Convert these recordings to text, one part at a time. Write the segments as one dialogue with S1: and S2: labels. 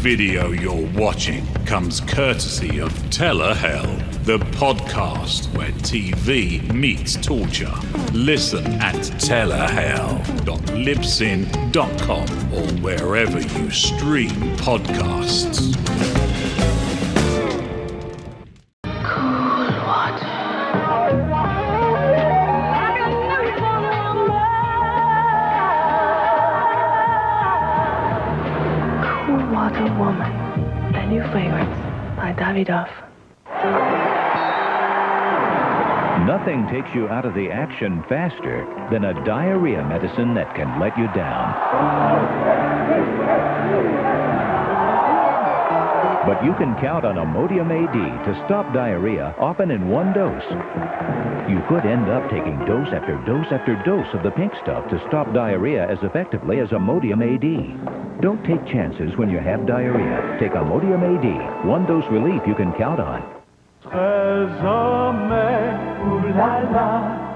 S1: video you're watching comes courtesy of Telehell, the podcast where TV meets torture. Listen at telehell.libsyn.com or wherever you stream podcasts.
S2: Woman, a new fragrance by Davidoff.
S3: Nothing takes you out of the action faster than a diarrhea medicine that can let you down. But you can count on Imodium AD to stop diarrhea, often in one dose. You could end up taking dose after dose after dose of the pink stuff to stop diarrhea as effectively as Imodium AD. Don't take chances when you have diarrhea. Take Imodium AD, one dose relief you can count on.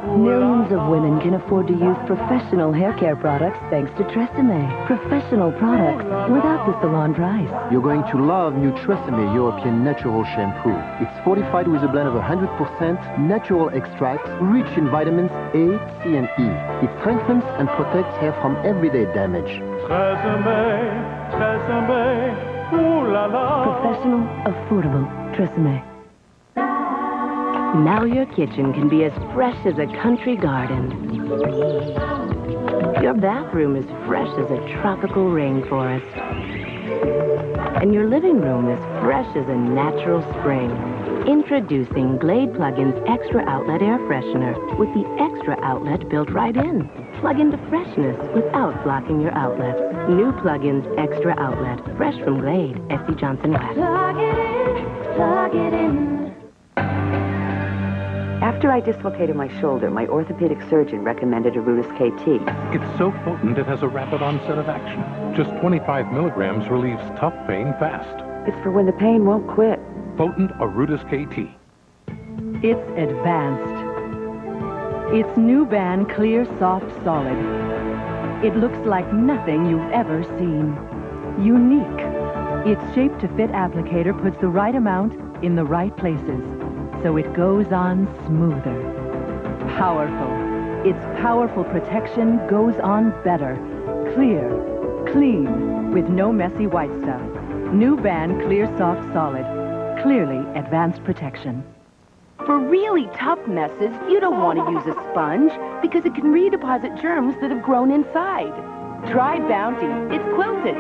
S4: Millions of women can afford to use professional hair care products thanks to Tresemme. Professional products without the salon price.
S5: You're going to love new Tresemme European Natural Shampoo. It's fortified with a blend of 100% natural extracts rich in vitamins A, C, and E. It strengthens and protects hair from everyday damage.
S4: Professional, affordable Tresemme. Now your kitchen can be as fresh as a country garden. Your bathroom is fresh as a tropical rainforest. And your living room is fresh as a natural spring. Introducing Glade Plug-in's Extra Outlet Air Freshener with the extra outlet built right in. Plug into freshness without blocking your outlets. New Plug-in's Extra Outlet. Fresh from Glade. S.C. Johnson West.
S2: Plug it in, plug it in.
S6: After I dislocated my shoulder, my orthopedic surgeon recommended Arudis KT.
S7: It's so potent it has a rapid onset of action. Just 25 milligrams relieves tough pain fast.
S6: It's for when the pain won't quit.
S7: Potent Arudis KT.
S8: It's advanced. It's New Ban Clear Soft Solid. It looks like nothing you've ever seen. Unique. Its shape-to-fit applicator puts the right amount in the right places, so it goes on smoother. Powerful. Its powerful protection goes on better. Clear. Clean. With no messy white stuff. New Ban Clear Soft Solid. Clearly advanced protection.
S9: For really tough messes, you don't want to use a sponge because it can redeposit germs that have grown inside. Try Bounty. It's quilted.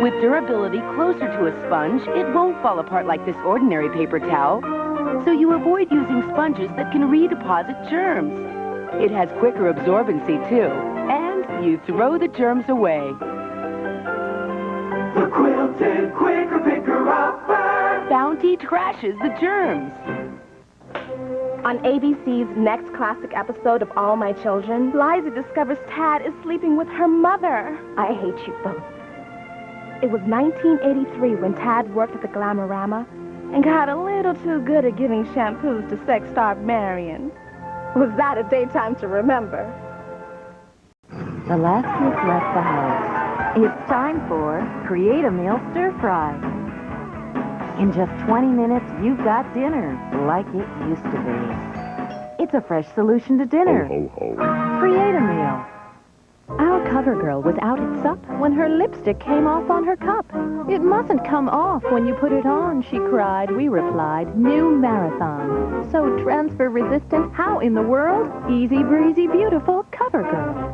S9: With durability closer to a sponge, it won't fall apart like this ordinary paper towel. So you avoid using sponges that can redeposit germs. It has quicker absorbency, too. And you throw the germs away.
S10: The quilted quicker picker-upper.
S9: Bounty trashes the germs.
S11: On ABC's next classic episode of All My Children, Liza discovers Tad is sleeping with her mother. I hate you both. It was 1983 when Tad worked at the Glamorama and got a little too good at giving shampoos to sex-starved Marion. Was that a daytime to remember?
S4: The last week left the house. It's time for Create a Meal Stir Fry. In just 20 minutes, you've got dinner like it used to be. It's a fresh solution to dinner.
S12: Ho, ho, ho.
S4: Create a meal.
S13: Our cover girl was out at sup when her lipstick came off on her cup. It mustn't come off when you put it on, she cried. We replied, new Marathon. So transfer resistant, how in the world? Easy breezy, beautiful cover girl.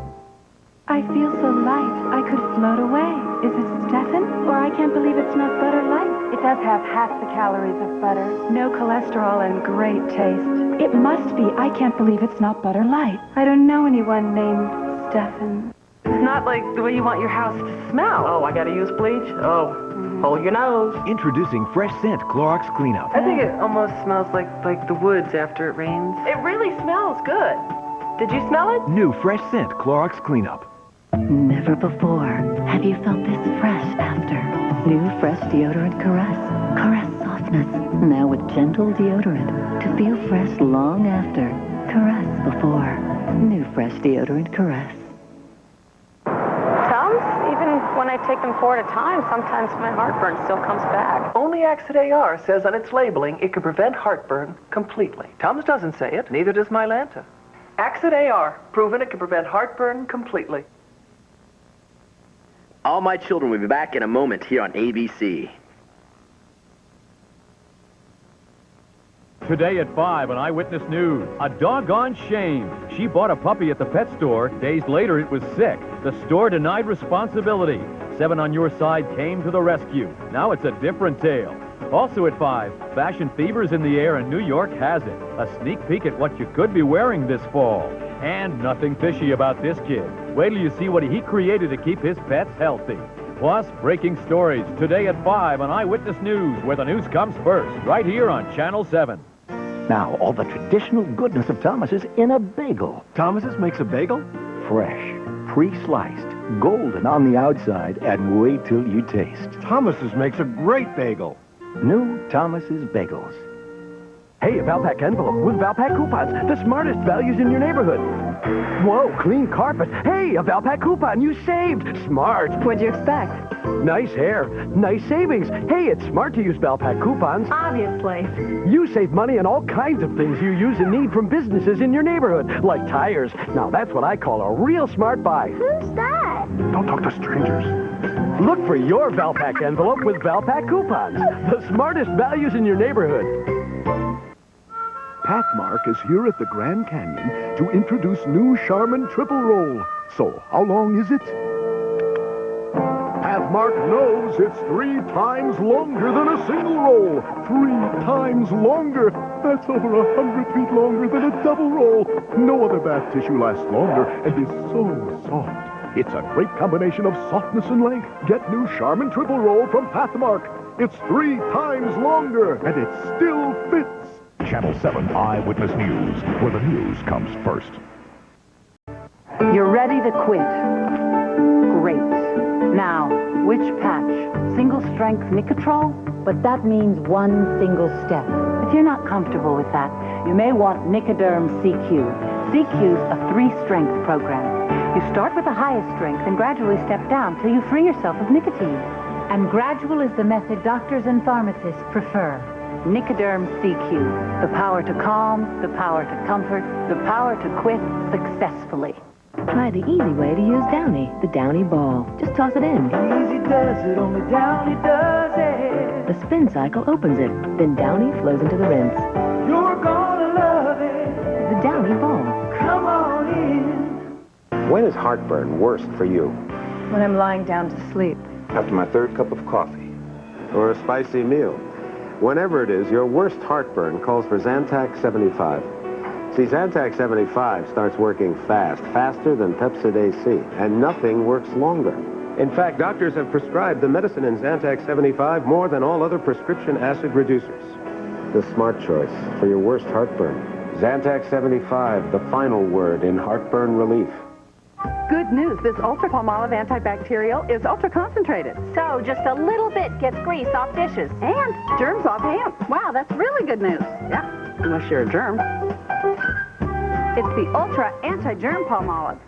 S2: I feel so light, I could float away. Is it Stefan? Or I can't believe it's not Butter Light.
S6: It does have half the calories of butter.
S2: No cholesterol and great taste. It must be. I can't believe it's not Butter Light. I don't know anyone named Stefan.
S14: It's not like the way you want your house to smell. Oh, I gotta use bleach? Oh, hold your nose.
S15: Introducing Fresh Scent Clorox Cleanup.
S14: I think it almost smells like the woods after it rains. It really smells good. Did you smell it?
S15: New Fresh Scent Clorox Cleanup.
S4: Never before have you felt this fresh after. New Fresh Deodorant Caress. Caress softness. Now with gentle deodorant to feel fresh long after. Caress before. New Fresh Deodorant Caress.
S11: Tums? Even when I
S12: I take them 4 at a time, sometimes my heartburn still comes back.
S16: Only Axid AR says on its labeling it can prevent heartburn completely. Tums doesn't say it, neither does Mylanta. Axid AR, proven it can prevent heartburn completely.
S17: All My Children will be back in a moment here on ABC.
S18: Today at 5 on Eyewitness News, a doggone shame. She bought a puppy at the pet store. Days later, it was sick. The store denied responsibility. 7 on Your Side came to the rescue. Now it's a different tale. Also at 5, fashion fever's in the air and New York has it. A sneak peek at what you could be wearing this fall. And nothing fishy about this kid. Wait till you see what he created to keep his pets healthy. Plus, breaking stories today at 5 on Eyewitness News, where the news comes first, right here on Channel 7.
S3: Now, all the traditional goodness of Thomas's in a bagel.
S15: Thomas's makes a bagel?
S3: Fresh, pre-sliced, golden on the outside, and wait till you taste.
S15: Thomas's makes a great bagel.
S3: New Thomas's Bagels. Hey, a Valpak envelope with Valpak coupons. The smartest values in your neighborhood. Whoa, clean carpet. Hey, a Valpak coupon. You saved. Smart.
S2: What'd you expect?
S3: Nice hair. Nice savings. Hey, it's smart to use Valpak coupons.
S2: Obviously.
S3: You save money on all kinds of things you use and need from businesses in your neighborhood, like tires. Now, that's what I call a real smart buy.
S11: Who's that?
S15: Don't talk to strangers.
S3: Look for your Valpak envelope with Valpak coupons. The smartest values in your neighborhood.
S19: Pathmark is here at the Grand Canyon to introduce new Charmin Triple Roll. So, how long is it? Pathmark knows it's 3 times longer than a single roll. 3 times longer. That's over 100 feet longer than a double roll. No other bath tissue lasts longer and is so soft. It's a great combination of softness and length. Get new Charmin Triple Roll from Pathmark. It's 3 times longer and it still fits.
S20: Channel 7 Eyewitness News, where the news comes first.
S8: You're ready to quit. Great. Now, which patch? Single-strength Nicotrol? But that means one single step. If you're not comfortable with that, you may want Nicoderm CQ. CQ's a 3-strength program. You start with the highest strength and gradually step down till you free yourself of nicotine. And gradual is the method doctors and pharmacists prefer. Nicoderm CQ. The power to calm, the power to comfort, the power to quit successfully.
S4: Try the easy way to use Downy, the Downy ball. Just toss it in.
S10: Easy does it, only Downy does it.
S4: The spin cycle opens it, then Downy flows into the rinse.
S10: You're gonna love it.
S4: The Downy ball.
S10: Come on in.
S21: When is heartburn worst for you?
S2: When I'm lying down to sleep.
S21: After my 3rd cup of coffee. Or a spicy meal. Whenever it is, your worst heartburn calls for Zantac 75. See, Zantac 75 starts working fast, faster than Pepsid AC, and nothing works longer. In fact, doctors have prescribed the medicine in Zantac 75 more than all other prescription acid reducers. The smart choice for your worst heartburn. Zantac 75, the final word in heartburn relief.
S22: Good news, this ultra-palmolive antibacterial is ultra-concentrated.
S11: So just a little bit gets grease off dishes.
S22: And germs off hands. Wow, that's really good news. Yeah, unless you're a germ. It's the Ultra Anti-Germ Palmolive.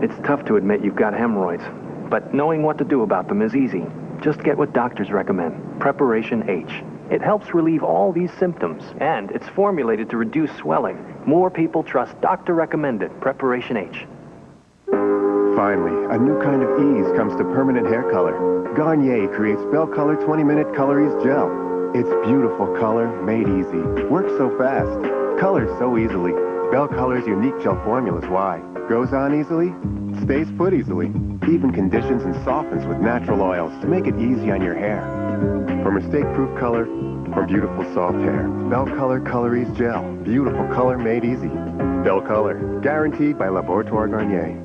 S23: It's tough to admit you've got hemorrhoids, but knowing what to do about them is easy. Just get what doctors recommend, Preparation H. It helps relieve all these symptoms, and it's formulated to reduce swelling. More people trust doctor-recommended Preparation H.
S24: Finally, a new kind of ease comes to permanent hair color. Garnier creates Bell Color 20-Minute Color Ease Gel. It's beautiful color, made easy. Works so fast. Colors so easily. Bell Color's unique gel formula is why. Goes on easily, stays put easily. Even conditions and softens with natural oils to make it easy on your hair. For mistake-proof color, for beautiful soft hair. Bell Color Color Ease Gel. Beautiful color made easy. Bell Color. Guaranteed by Laboratoire Garnier.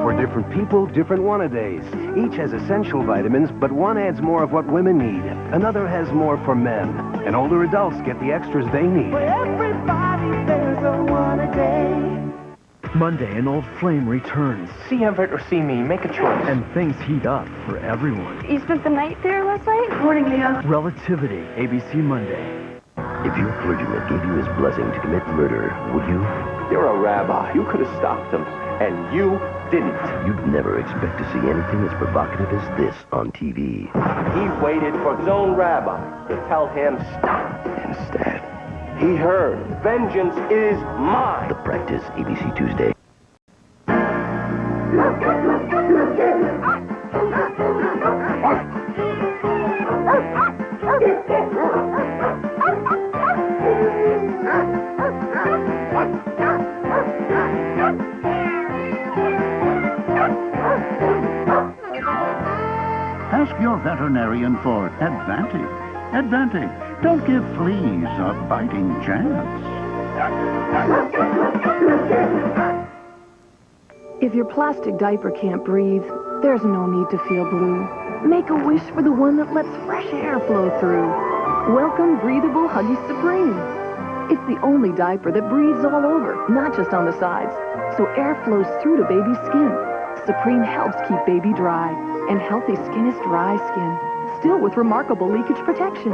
S25: For different people, different one-a-days. Each has essential vitamins, but one adds more of what women need. Another has more for men. And older adults get the extras they need.
S10: For everybody, there's a one-a-day.
S25: Monday, an old flame returns.
S16: See Everett or see me. Make a choice.
S25: And things heat up for everyone.
S11: You spent the night there last night? Morning, Leo.
S25: Relativity, ABC Monday.
S1: If your clergyman gave you his blessing to commit murder, would you?
S5: You're a rabbi. You could have stopped him, and you didn't.
S1: You'd never expect to see anything as provocative as this on TV.
S5: He waited for his own rabbi to tell him stop. Instead, he heard, vengeance is mine.
S1: The Practice, ABC Tuesday.
S7: Ask your veterinarian for Advantage. Advantage. Don't give fleas a biting chance.
S9: If your plastic diaper can't breathe, there's no need to feel blue. Make a wish for the one that lets fresh air flow through. Welcome Breathable Huggies Supreme. It's the only diaper that breathes all over, not just on the sides, so air flows through to baby's skin. Supreme helps keep baby dry, and healthy skin is dry skin, still with remarkable leakage protection.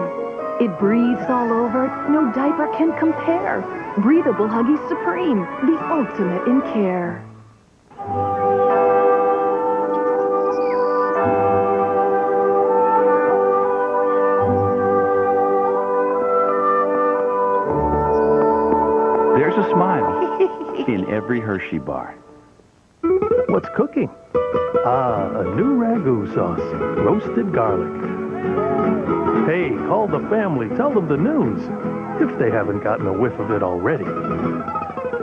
S9: It breathes all over, no diaper can compare. Breathable Huggies Supreme, the ultimate in care.
S13: There's a smile in every Hershey bar.
S26: What's cooking? A new ragu sauce, roasted garlic. Hey, call the family, tell them the news, if they haven't gotten a whiff of it already.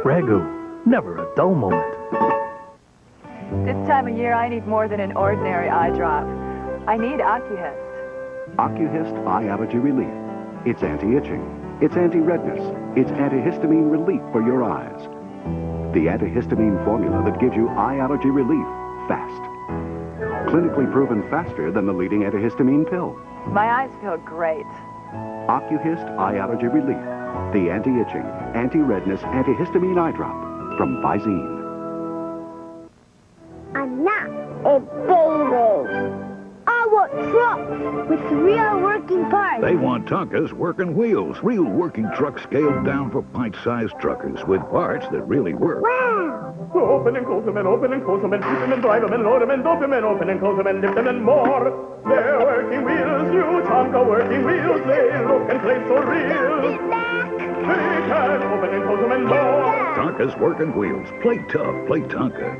S26: Ragu, never a dull moment.
S27: This time of year, I need more than an ordinary eye drop. I need Ocuhist.
S28: Ocuhist Eye Allergy Relief. It's anti-itching. It's anti-redness. It's antihistamine relief for your eyes. The antihistamine formula that gives you eye allergy relief fast. Clinically proven faster than the leading antihistamine pill.
S27: My eyes feel great.
S28: Ocuhist Eye Allergy Relief. The anti-itching, anti-redness, antihistamine eye drop from Visine.
S29: I'm not a baby. I want trucks with real working parts.
S30: They want Tonka's working wheels. Real working trucks scaled down for pint-sized truckers with parts that really work.
S29: Wow!
S31: Open and close them and open and close them and keep them and drive them and load them and dump them and open and close them and lift them and more. They're working wheels, new Tonka working wheels. They look and play so real. They can open and close them and more.
S30: Tonka's working wheels. Play tough. Play Tonka.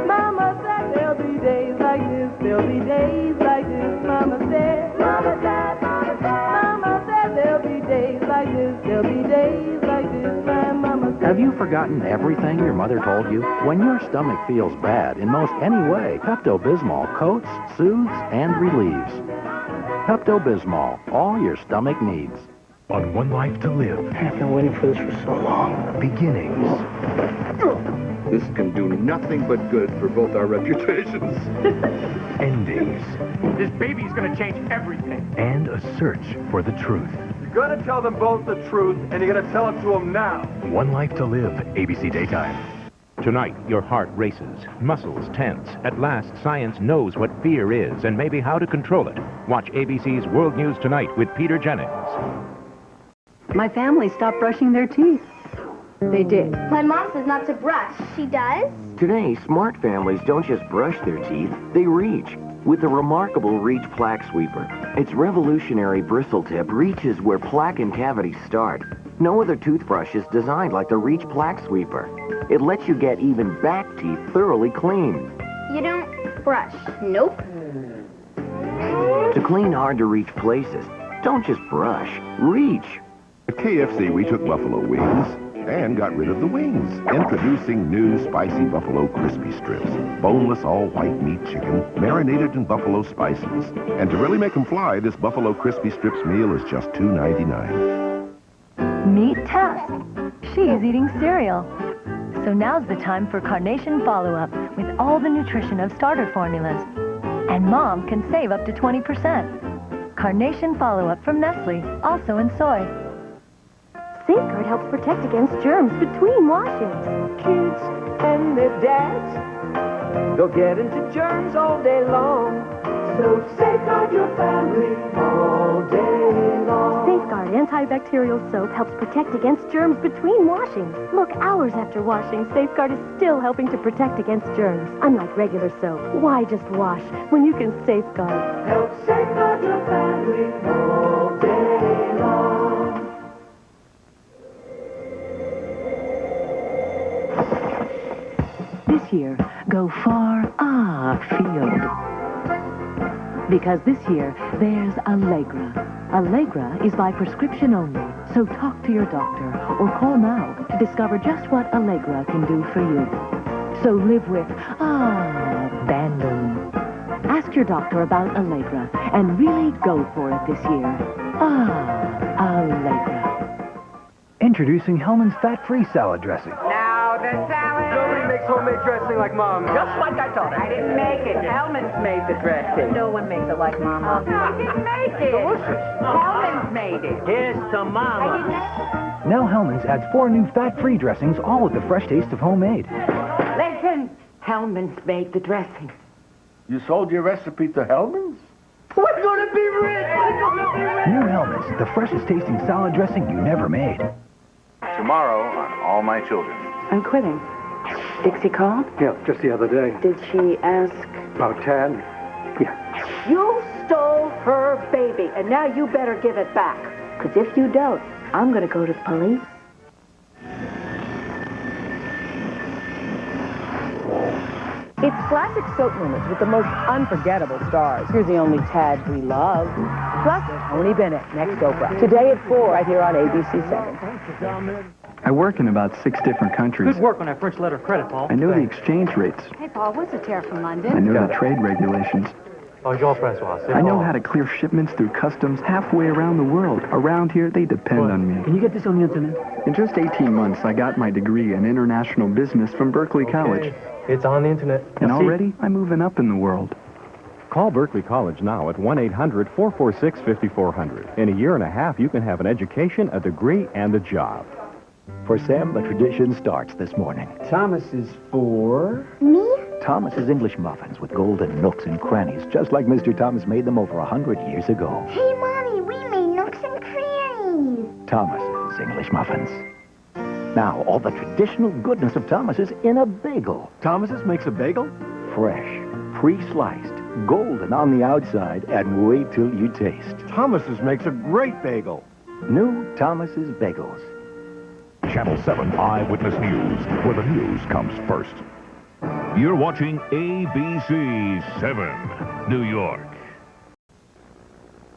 S10: Mama said there'll be days like this. There'll be days like this. Mama said. Mama said. Mama said there'll be days like this. There'll be days like this. My mama said.
S23: Have you forgotten everything your mother told you? When your stomach feels bad in most any way, Pepto-Bismol coats, soothes, and relieves. Pepto-Bismol, all your stomach needs.
S20: On One Life to Live.
S32: I've been waiting for this for so long.
S20: Beginnings.
S33: This can do nothing but good for both our reputations.
S20: Endings.
S32: This baby's gonna change everything.
S20: And a search for the truth.
S33: You're gonna tell them both the truth, and you're gonna tell it to them now.
S20: One Life to Live, ABC Daytime.
S3: Tonight, your heart races, muscles tense. At last, science knows what fear is and maybe how to control it. Watch ABC's World News Tonight with Peter Jennings.
S8: My family stopped brushing their teeth. They did.
S29: My mom says not to brush. She does?
S17: Today, smart families don't just brush their teeth, they reach. With the remarkable Reach Plaque Sweeper. Its revolutionary bristle tip reaches where plaque and cavities start. No other toothbrush is designed like the Reach Plaque Sweeper. It lets you get even back teeth thoroughly clean.
S29: You don't brush. Nope.
S17: To clean hard-to-reach places, don't just brush, reach.
S19: At KFC, we took buffalo wings and got rid of the wings. Introducing new spicy buffalo crispy strips. Boneless, all-white meat chicken, marinated in buffalo spices. And to really make them fly, this buffalo crispy strips meal is just $2.99.
S34: Meet Tess. She's eating cereal. So now's the time for Carnation Follow-Up with all the nutrition of starter formulas. And Mom can save up to 20%. Carnation Follow-Up from Nestle, also in soy.
S11: Safeguard helps protect against germs between washes.
S10: Kids and their dads They'll get into germs all day long. So safeguard your family all day long.
S11: Safeguard antibacterial soap helps protect against germs between washings. Look, hours after washing, Safeguard is still helping to protect against germs. Unlike regular soap, why just wash when you can Safeguard?
S10: Help safeguard your family all day long.
S8: This year, go far afield. Because this year, there's Allegra. Allegra is by prescription only, so talk to your doctor or call now to discover just what Allegra can do for you. So live with abandon. Ask your doctor about Allegra and really go for it this year. Allegra.
S1: Introducing Hellman's fat-free salad dressing.
S10: Now the salad.
S23: Nobody makes homemade dressing like Mom.
S10: Just like I thought. I didn't make it. Hellman's made the dressing. No one makes it like Mama. I didn't make it.
S1: Delicious.
S10: Hellman's made it. Here's to Mama.
S1: Now Hellman's adds 4 new fat-free dressings, all with the fresh taste of homemade.
S10: Listen, Hellman's made the dressing.
S33: You sold your recipe to Hellman's?
S10: We're gonna be rich. We're gonna be rich.
S1: New Hellman's, the freshest tasting salad dressing you never made.
S13: Tomorrow on All My Children.
S2: I'm quitting. Dixie called?
S26: Yeah, just the other day.
S2: Did she ask?
S26: About Tad? Yeah.
S10: You stole her baby, and now you better give it back.
S2: Because if you don't, I'm going to go to the police.
S8: It's classic soap moments with the most unforgettable stars. Here's the only Tad we love. Plus, Tony Bennett, next Oprah. Today at 4, right here on ABC-7.
S23: I work in about 6 different countries.
S32: Good work on that French letter of credit, Paul.
S23: I know the exchange rates.
S2: Hey, Paul, what's a tariff from London?
S23: I know the trade regulations.
S32: Bonjour, Francois.
S23: I know how to clear shipments through customs halfway around the world. Around here, they depend on me.
S32: Can you get this on the internet?
S23: In just 18 months, I got my degree in international business from Berkeley College.
S32: It's on the internet.
S23: And already, I'm moving up in the world.
S4: Call Berkeley College now at 1-800-446-5400. In a year and a half, you can have an education, a degree, and a job.
S3: For Sam, the tradition starts this morning.
S10: Thomas is for...
S29: Me?
S3: Thomas's English muffins with golden nooks and crannies, just like Mr. Thomas made them over 100 years ago.
S29: Hey, Mommy, we made nooks and crannies.
S3: Thomas's English muffins. Now, all the traditional goodness of Thomas's in a bagel.
S26: Thomas's makes a bagel?
S3: Fresh, pre-sliced, golden on the outside, and wait till you taste.
S26: Thomas's makes a great bagel.
S3: New Thomas's Bagels.
S20: Channel 7 Eyewitness News, where the news comes first. You're watching ABC-7, New York.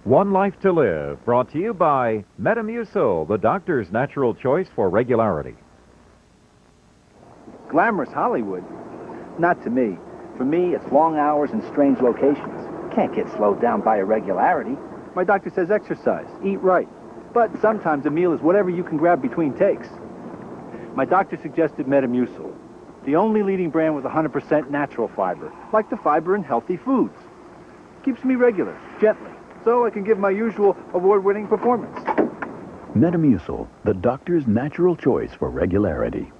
S5: One Life to Live, brought to you by Metamucil, the doctor's natural choice for regularity.
S6: Glamorous Hollywood? Not to me. For me, it's long hours and strange locations. Can't get slowed down by irregularity. My doctor says exercise, eat right. But sometimes a meal is whatever you can grab between takes. My doctor suggested Metamucil, the only leading brand with 100% natural fiber, like the fiber in healthy foods. Keeps me regular, gently, so I can give my usual award-winning performance.
S3: Metamucil, the doctor's natural choice for regularity.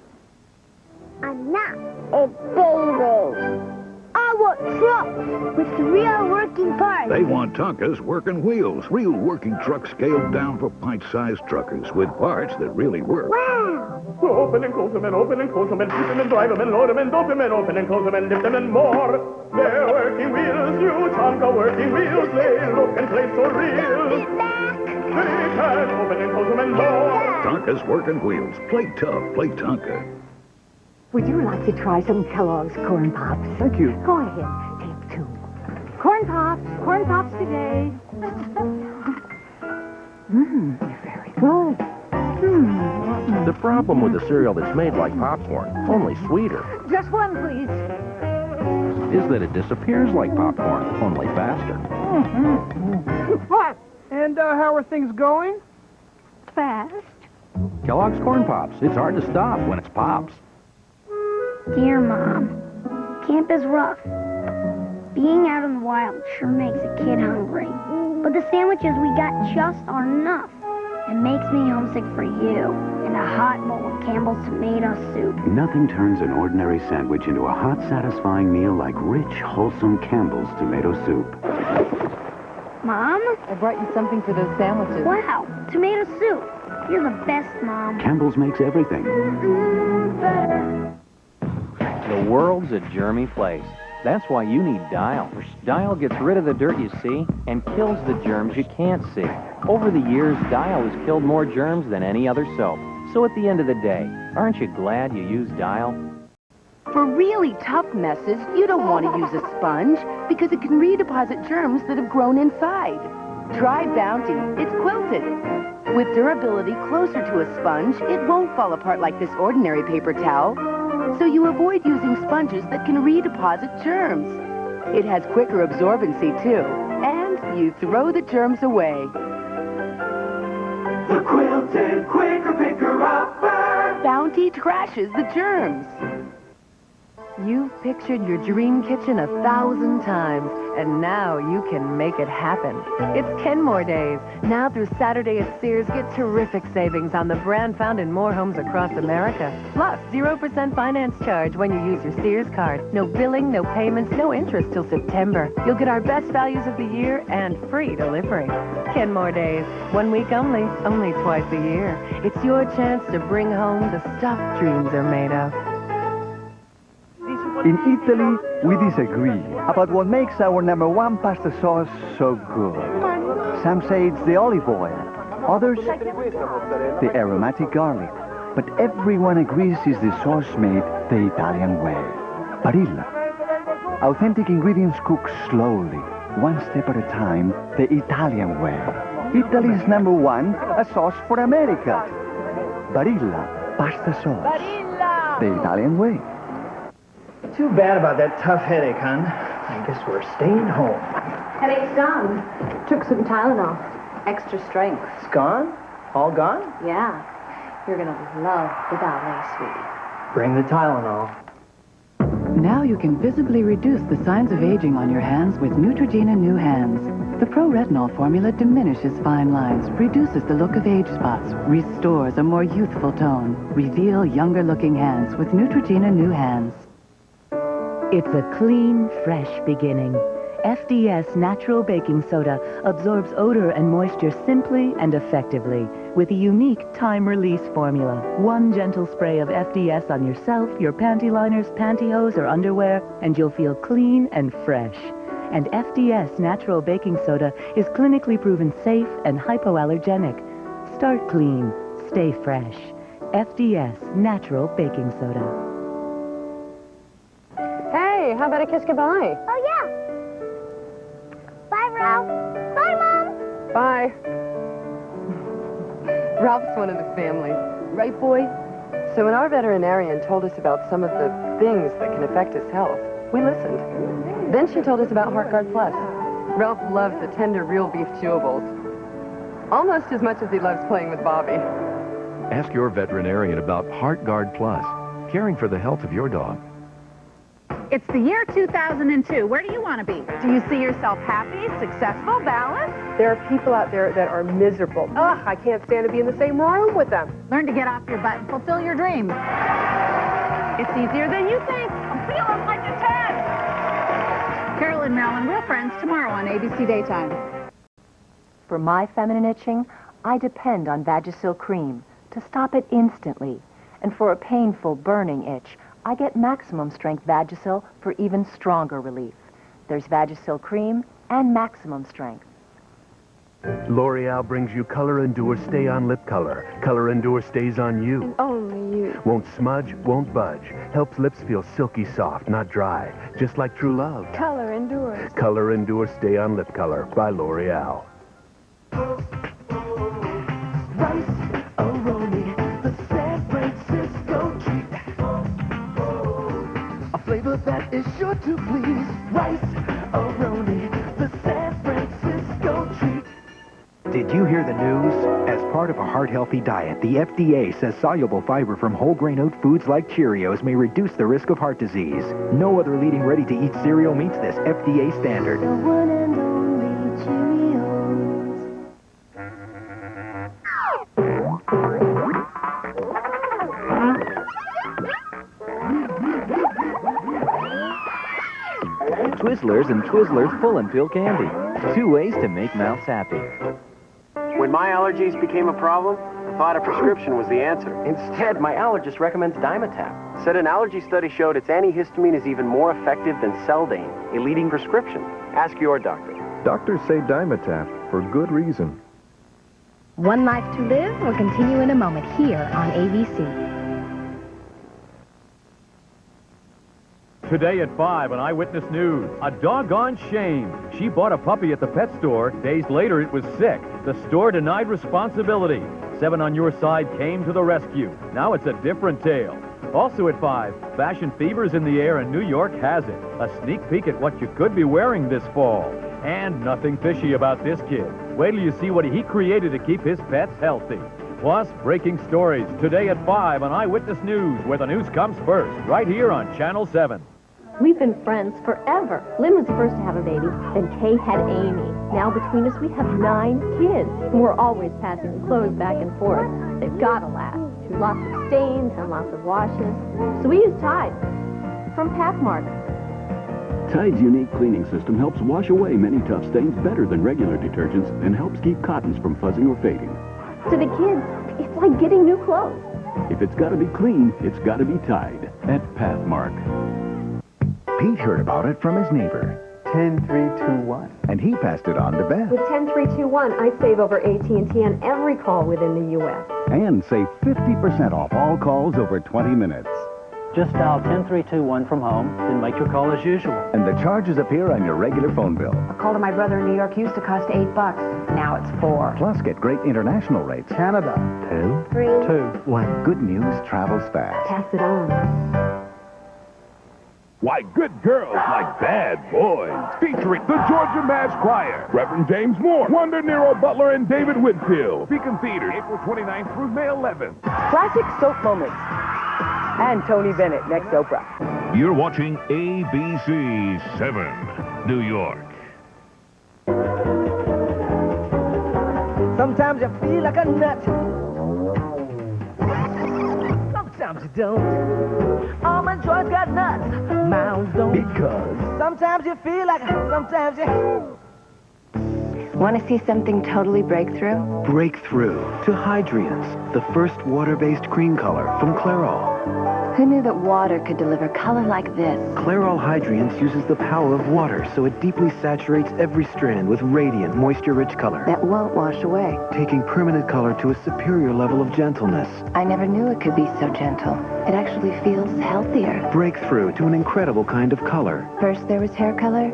S29: I'm not a baby. I want trucks with real working parts.
S30: They want Tonka's working wheels. Real working trucks scaled down for pint-sized truckers with parts that really work.
S29: Wow.
S31: Open and close them and open and close them and keep them and drive them and load them and dope them and open and close them and lift them and more. They're working wheels, new Tonka working wheels. They look and play so real. They can open and close them and more.
S30: Tonka's working wheels. Play tough. Play Tonka.
S12: Would you like to try some Kellogg's Corn Pops?
S26: Thank you.
S12: Go ahead, take 2. Corn Pops today. They're very good.
S14: The problem with the cereal that's made like popcorn, only sweeter,
S12: Just one, please.
S14: is that it disappears like popcorn, only faster.
S12: What?
S32: And how are things going?
S12: Fast.
S14: Kellogg's Corn Pops. It's hard to stop when it's Pops.
S29: Dear Mom, camp is rough. Being out in the wild sure makes a kid hungry. But the sandwiches we got just aren't enough. It makes me homesick for you and and a hot bowl of Campbell's tomato soup.
S7: Nothing turns an ordinary sandwich into a hot, satisfying meal like rich, wholesome Campbell's tomato soup.
S29: Mom?
S2: I brought you something for those sandwiches.
S29: Wow, tomato soup. You're the best, Mom.
S7: Campbell's makes everything.
S9: The world's a germy place. That's why you need Dial. Dial gets rid of the dirt you see and kills the germs you can't see. Over the years, Dial has killed more germs than any other soap. So at the end of the day, aren't you glad you used Dial?
S15: For really tough messes, you don't want to use a sponge because it can redeposit germs that have grown inside. Try Bounty. It's quilted. With durability closer to a sponge, it won't fall apart like this ordinary paper towel. So you avoid using sponges that can redeposit germs. It has quicker absorbency, too. And you throw the germs away.
S10: The quilted quicker picker-upper.
S15: Bounty trashes the germs.
S2: You've pictured your dream kitchen 1,000 times, and now you can make it happen. It's Kenmore Days. Now through Saturday at Sears, get terrific savings on the brand found in more homes across America. Plus, 0% finance charge when you use your Sears card. No billing, no payments, no interest till September. You'll get our best values of the year and free delivery. Kenmore Days. 1 week only twice a year. It's your chance to bring home the stuff dreams are made of.
S6: In Italy, we disagree about what makes our #1 pasta sauce so good. Some say it's the olive oil, others the aromatic garlic. But everyone agrees it's the sauce made the Italian way. Barilla. Authentic ingredients cooked slowly, one step at a time, the Italian way. Italy's #1, a sauce for America. Barilla pasta sauce.
S2: Barilla!
S6: The Italian way.
S16: Too bad about that tough headache, hon. I guess we're staying home.
S2: Headache's gone. Took some Tylenol. Extra strength.
S16: It's gone? All gone?
S2: Yeah. You're gonna love the ballet, sweetie.
S16: Bring the Tylenol.
S17: Now you can visibly reduce the signs of aging on your hands with Neutrogena New Hands. The pro-retinol formula diminishes fine lines, reduces the look of age spots, restores a more youthful tone. Reveal younger-looking hands with Neutrogena New Hands.
S8: It's a clean, fresh beginning. FDS Natural Baking Soda absorbs odor and moisture simply and effectively with a unique time-release formula. One gentle spray of FDS on yourself, your panty liners, pantyhose, or underwear, and you'll feel clean and fresh. And FDS Natural Baking Soda is clinically proven safe and hypoallergenic. Start clean. Stay fresh. FDS Natural Baking Soda.
S18: Hey, how about a kiss goodbye?
S29: Oh, yeah. Bye, Ralph. Bye, Mom.
S18: Bye. Ralph's one of the family. Right, boy? So when our veterinarian told us about some of the things that can affect his health, we listened. Then she told us about Heartguard Plus. Ralph loves the tender real beef chewables. Almost as much as he loves playing with Bobby.
S20: Ask your veterinarian about Heartguard Plus, caring for the health of your dog.
S12: It's the year 2002. Where do you want to be? Do you see yourself happy, successful, balanced?
S18: There are people out there that are miserable. Ugh, I can't stand to be in the same room with them.
S12: Learn to get off your butt and fulfill your dreams. It's easier than you think. I'm feeling like a 10. Carol and Marilyn, real friends, tomorrow on ABC Daytime.
S2: For my feminine itching, I depend on Vagisil cream to stop it instantly. And for a painful, burning itch, I get maximum strength Vagisil for even stronger relief. There's Vagisil cream and maximum strength.
S26: L'Oreal brings you Color Endure Stay On Lip Color. Color Endure stays on you.
S18: And only you.
S26: Won't smudge, won't budge. Helps lips feel silky soft, not dry. Just like true love.
S18: Color Endure.
S26: Color Endure Stay On Lip Color by L'Oreal.
S10: Flavor that is sure to please. Rice-A-Roni, the San Francisco treat.
S1: Did you hear the news? As part of a heart-healthy diet, the FDA says soluble fiber from whole grain oat foods like Cheerios may reduce the risk of heart disease. No other leading ready-to-eat cereal meets this FDA standard.
S10: The one and only Cheerios.
S9: Twizzlers and Twizzlers Pull and Peel Candy. 2 ways to make mouths happy.
S4: When my allergies became a problem, I thought a prescription was the answer. Instead, my allergist recommends Dimetapp. Said an allergy study showed its antihistamine is even more effective than Seldane, a leading prescription. Ask your doctor.
S5: Doctors say Dimetapp for good reason.
S11: One Life to Live will continue in a moment here on ABC.
S13: Today at 5 on Eyewitness News, a doggone shame. She bought a puppy at the pet store. Days later, it was sick. The store denied responsibility. 7 on Your Side came to the rescue. Now it's a different tale. Also at 5, fashion fever's in the air and New York has it. A sneak peek at what you could be wearing this fall. And nothing fishy about this kid. Wait till you see what he created to keep his pets healthy. Plus, breaking stories today at 5 on Eyewitness News, where the news comes first, right here on Channel 7.
S19: We've been friends forever. Lynn was the first to have a baby, then Kay had Amy. Now between us, we have 9 kids. We're always passing the clothes back and forth. They've got to last. Lots of stains and lots of washes. So we use Tide from Pathmark.
S7: Tide's unique cleaning system helps wash away many tough stains better than regular detergents and helps keep cottons from fuzzing or fading.
S19: To the kids, it's like getting new clothes.
S7: If it's got to be clean, it's got to be Tide at Pathmark.
S1: Pete heard about it from his neighbor.
S6: 10-3-2-1.
S1: And he passed it on to Beth.
S19: With 10321, I save over AT&T on every call within the U.S.
S7: And save 50% off all calls over 20 minutes.
S16: Just dial 10321 from home, then make your call as usual.
S1: And the charges appear on your regular phone bill.
S21: A call to my brother in New York used to cost $8. Now it's $4.
S1: Plus, get great international rates.
S16: Canada.
S1: 10,
S19: 3,
S16: 2,
S1: 1. Good news travels fast.
S19: Pass it on.
S20: Why, good girls like bad boys. Featuring the Georgia Mass Choir. Reverend James Moore, Wanda Nero Butler, and David Whitfield. Beacon Theater, April 29th through May 11th.
S18: Classic soap moments. And Tony Bennett, next Oprah.
S20: You're watching WABC-7, New York.
S10: Sometimes you feel like a nut. Sometimes you don't. Almond Joy's got nuts. Mounds don't.
S1: Because
S10: Sometimes you feel like, sometimes you...
S15: Want to see something totally breakthrough?
S22: Breakthrough to Hydrience, the first water-based cream color from Clairol.
S15: Who knew that water could deliver color like this?
S22: Clairol Hydrience uses the power of water, so it deeply saturates every strand with radiant, moisture-rich color.
S15: That won't wash away.
S22: Taking permanent color to a superior level of gentleness.
S15: I never knew it could be so gentle. It actually feels healthier.
S22: Breakthrough to an incredible kind of color.
S15: First there was hair color,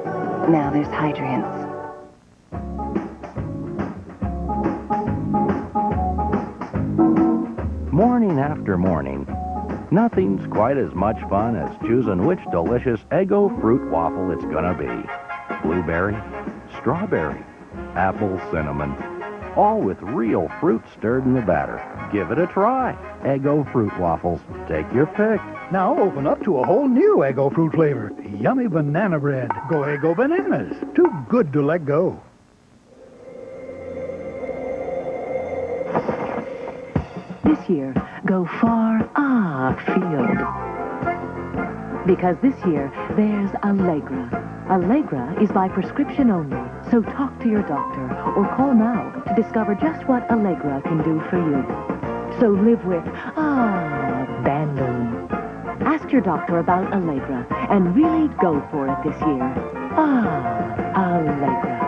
S15: now there's Hydrience.
S14: Morning after morning, nothing's quite as much fun as choosing which delicious Eggo fruit waffle it's gonna be. Blueberry, strawberry, apple, cinnamon, all with real fruit stirred in the batter. Give it a try. Eggo fruit waffles. Take your pick.
S23: Now open up to a whole new Eggo fruit flavor. Yummy banana bread. Go Eggo bananas. Too good to let go.
S8: This year, go far afield. Because this year, there's Allegra. Allegra is by prescription only, so talk to your doctor or call now to discover just what Allegra can do for you. So live with abandon. Ask your doctor about Allegra and really go for it this year. Allegra.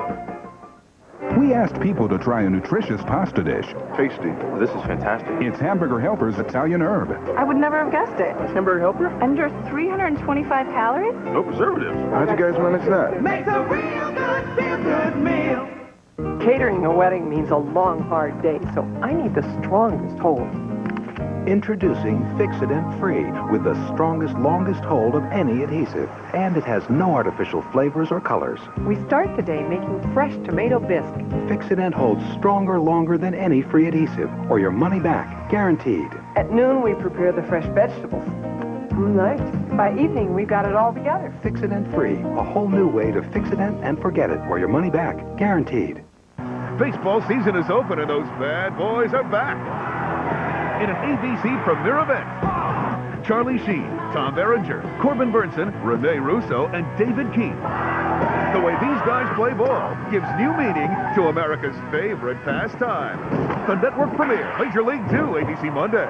S20: We asked people to try a nutritious pasta dish.
S24: Tasty. This is fantastic.
S20: It's Hamburger Helper's Italian herb.
S18: I would never have guessed it.
S24: Hamburger Helper?
S18: Under 325 calories?
S24: No preservatives. How'd you guys manage that?
S10: Makes a real good, feel-good meal.
S18: Catering a wedding means a long, hard day, so I need the strongest hold.
S22: Introducing Fix-It-Dent Free with the strongest, longest hold of any adhesive. And it has no artificial flavors or colors.
S18: We start the day making fresh tomato bisque.
S22: Fix-It-Dent holds stronger, longer than any free adhesive, or your money back, guaranteed.
S18: At noon, we prepare the fresh vegetables. Nice. By evening, we've got it all together.
S22: Fix-It-Dent Free, a whole new way to fix it and forget it, or your money back, guaranteed.
S20: Baseball season is open and those bad boys are back in an ABC premiere event. Charlie Sheen, Tom Berenger, Corbin Burnson, Rene Russo, and David Keith. The way these guys play ball gives new meaning to America's favorite pastime. The network premiere, Major League 2, ABC Monday.